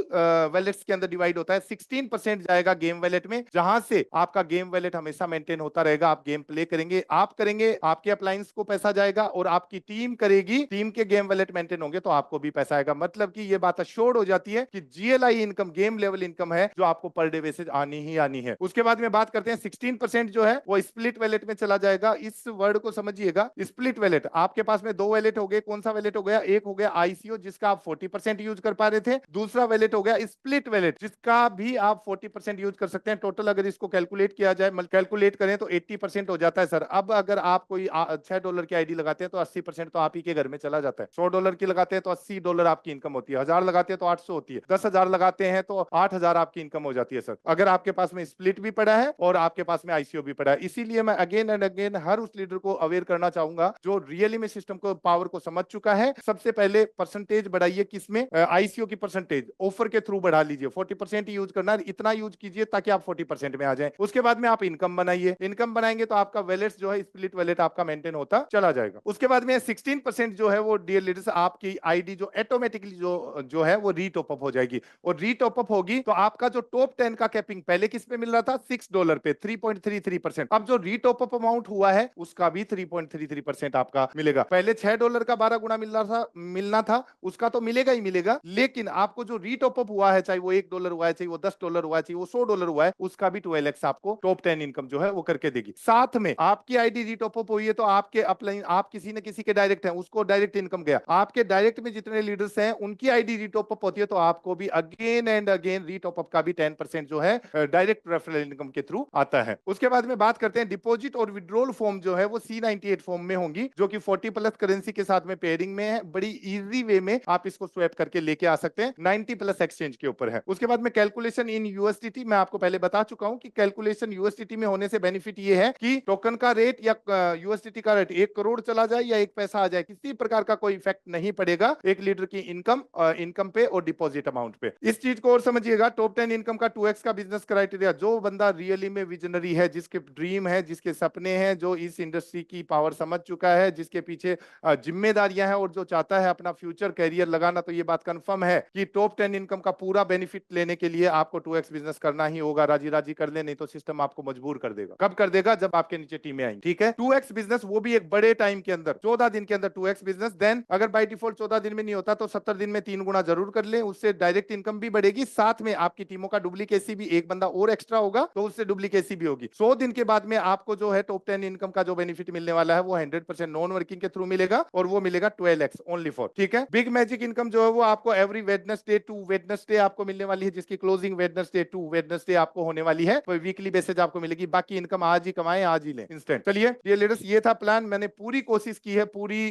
वैलेट्स के अंदर डिवाइड होता है। 16% जाएगा गेम वैलेट में, जहां से आपका गेम वैलेट हमेशा मेंटेन होता रहेगा। आप गेम प्ले करेंगे, आप करेंगे, आपके अप्लायंस को पैसा जाएगा और आपकी टीम करेगी, टीम के गेम वैलेट मेंटेन होंगे तो आपको भी पैसा आएगा। मतलब कि ये बात अश्योर्ड हो जाती है कि GLI income game level income है जो आपको पर डे बेसिस आनी ही आनी है। उसके बाद में बात करते हैं 16% जो है वो स्प्लिट वैलेट में चला जाएगा। इस वर्ड को समझिएगा, स्प्लिट वैलेट। आपके पास में 2 वैलेट हो गए, कौन सा वैलेट हो गया? एक हो गया आईसीओ जिसका आप 40% यूज कर पा रहे थे, दूसरा वैलेट हो गया स्प्लिट वैलेट जिसका भी आप 40% यूज कर सकते हैं। टोटल अगर इसको कैलकुलेट किया जाए, कैलकुलेट करें तो 80% हो जाता है सर। अब अगर आप कोई $6 की आईडी लगाते हैं तो 80% तो आप ही के घर में चला जाता है। $100 की लगाते हैं तो $80 आपकी इनकम होती है, 1000 लगाते हैं तो 800 होती है, 10,000 लगाते हैं तो 8000 आपकी इनकम हो जाती है सर, अगर आपके पास में स्प्लिट भी पड़ा है और आपके पास में आईसीओ भी पड़ा है। इसीलिए मैं अगेन एंड अगेन हर उस लीडर को अवेयर करना चाहूंगा जो रियली में सिस्टम को पावर को समझ चुका है। सबसे पहले परसेंटेज बढ़ाइए, किसमें? आईसीओ की परसेंटेज ऑफर के थ्रू बढ़ा लीजिए। 40% यूज करना है, इतना यूज कीजिए ताकि आप 40% में आ जाए। उसके बाद में आप इनकम बनाइए, इनकम बनाएंगे तो आपका वैलेट जो है स्प्लिट वैलेट आपका मेंटेन होता चला जाएगा। उसके बाद में 16% जो है वो डियर लीडर्स आपकी आईडी जो ऑटोमेटिकली जो है वो रीटॉप अप हो जाएगी, और रीटॉप अप होगी तो आपका जो टॉप 10 का कैपिंग पहले किस पे मिल रहा था? $6 पे, 3.33%। अब जो रीटॉप अप अमाउंट हुआ है उसका भी 3.33% आपका मिलेगा। पहले $6 का 12 गुना मिलना था, उसका तो मिलेगा ही मिलेगा, लेकिन आपको जो रीटॉप अप हुआ है, चाहे वो $1 हुआ है, चाहे वो $10 हुआ है, चाहे वो $100 हुआ है, उसका भी 12x आपको टॉप 10 इनकम जो है वो करके देगी। साथ में आपकी आईडी रीटॉप अप हुई है तो आपके अपलाइन, आप किसी न किसी के डायरेक्ट हैं, उसको डायरेक्ट इनकम गया। आपके डायरेक्ट में जितने लीडर्स हैं उनकी आईडी रीटॉप अप होती है तो आपको भी अगेन एंड अगेन रीटॉप अप का भी 10% जो है डायरेक्ट रेफरल इनकम के थ्रू आता है। उसके बाद में बात करते हैं डिपॉजिट और विड्रॉल फॉर्म जो है वो C98 फॉर्म में होंगी, जो कि 40+ करेंसी के साथ में पेयरिंग में है। बड़ी इजी वे में आप इसको स्वैप करके लेके आ सकते हैं, 90+ एक्सचेंज के ऊपर है। उसके बाद में कैलकुलेशन इन यूएसडीटी, मैं आपको पहले बता चुका हूं कि कैलकुलेशन यूएसडीटी में होने से बेनिफिट ये है कि टोकन का रेट या यूएसडीटी का रेट 1 करोड़ चला जाए या 1 पैसा आ जाए, किसी प्रकार का कोई इफेक्ट नहीं पड़ेगा एक लीडर की इनकम पे और डिपॉजिट अमाउंट पे। इस चीज को और समझिएगा, टॉप 10 इनकम का 2x का बिजनेस क्राइटेरिया, जो बंदा रियली में विजनरी है, जिसके ड्रीम है, जिसके सपने हैं, जो इस इंडस्ट्री की पावर समझ चुका है, जिसके पीछे जिम्मेदारियां हैं और जो चाहता है अपना फ्यूचर कैरियर लगाना, तो ये बात कंफर्म है कि टॉप 10 इनकम का पूरा बेनिफिट लेने के लिए आपको 2x बिजनेस करना ही होगा। राजी राजी कर ले, नहीं तो सिस्टम आपको मजबूर कर देगा। कब कर देगा? जब आपके नीचे टीमें आएंगी। ठीक है, 2x बिजनेस, वो भी एक बड़े टाइम के अंदर, 14 दिन के अंदर 2x बिजनेस। देन अगर बाय डिफॉल्ट 14 दिन में नहीं होता तो 70 दिन में 3 गुना जरूर कर ले, उससे डायरेक्ट इनकम भी बढ़ेगी, साथ में आपकी टीमों का डुप्लीकेसी भी, एक बंदा और एक्स्ट्रा होगा तो उससे डुप्लीकेसी भी होगी। 100 दिन के बाद में आपको जो है टॉप 10 इनकम का जो बेनिफिट मिलने वाला है वो 100% नॉन वर्किंग के थ्रू मिलेगा और वो मिलेगा 12x ओनली फॉर। ठीक है, बिग मैजिक इनकम जो है वो आपको एवरी वेडनेसडे टू वेडनेसडे आपको मिलने वाली है, जिसकी क्लोजिंग वेडनेसडे टू वेडनेसडे आपको होने वाली है, तो वीकली बेसिस आपको मिलेगी। बाकी इनकम आज ही कमाएं, आज ही लें इंस्टेंट। चलिए ये लीडर्स, ये था प्लान। मैंने पूरी कोशिश की है पूरी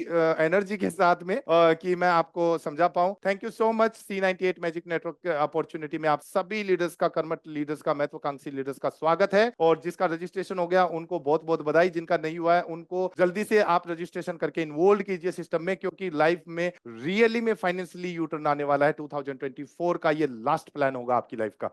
एनर्जी के साथ में कि मैं आपको समझा पाऊं। Thank you so much. C98 magic network opportunity में आप सभी लीडर्स का, कर्मठ लीडर्स का, महत्वाकांक्षी लीडर्स का स्वागत है, और जिसका रजिस्ट्रेशन हो गया उनको बहुत बहुत बधाई, जिनका नहीं हुआ है उनको जल्दी से आप रजिस्ट्रेशन करके इन्वॉल्व कीजिए सिस्टम में, क्योंकि लाइफ में रियली में फाइनेंशियली यू टर्न आने वाला है। 2024 का ये लास्ट प्लान होगा आपकी लाइफ का।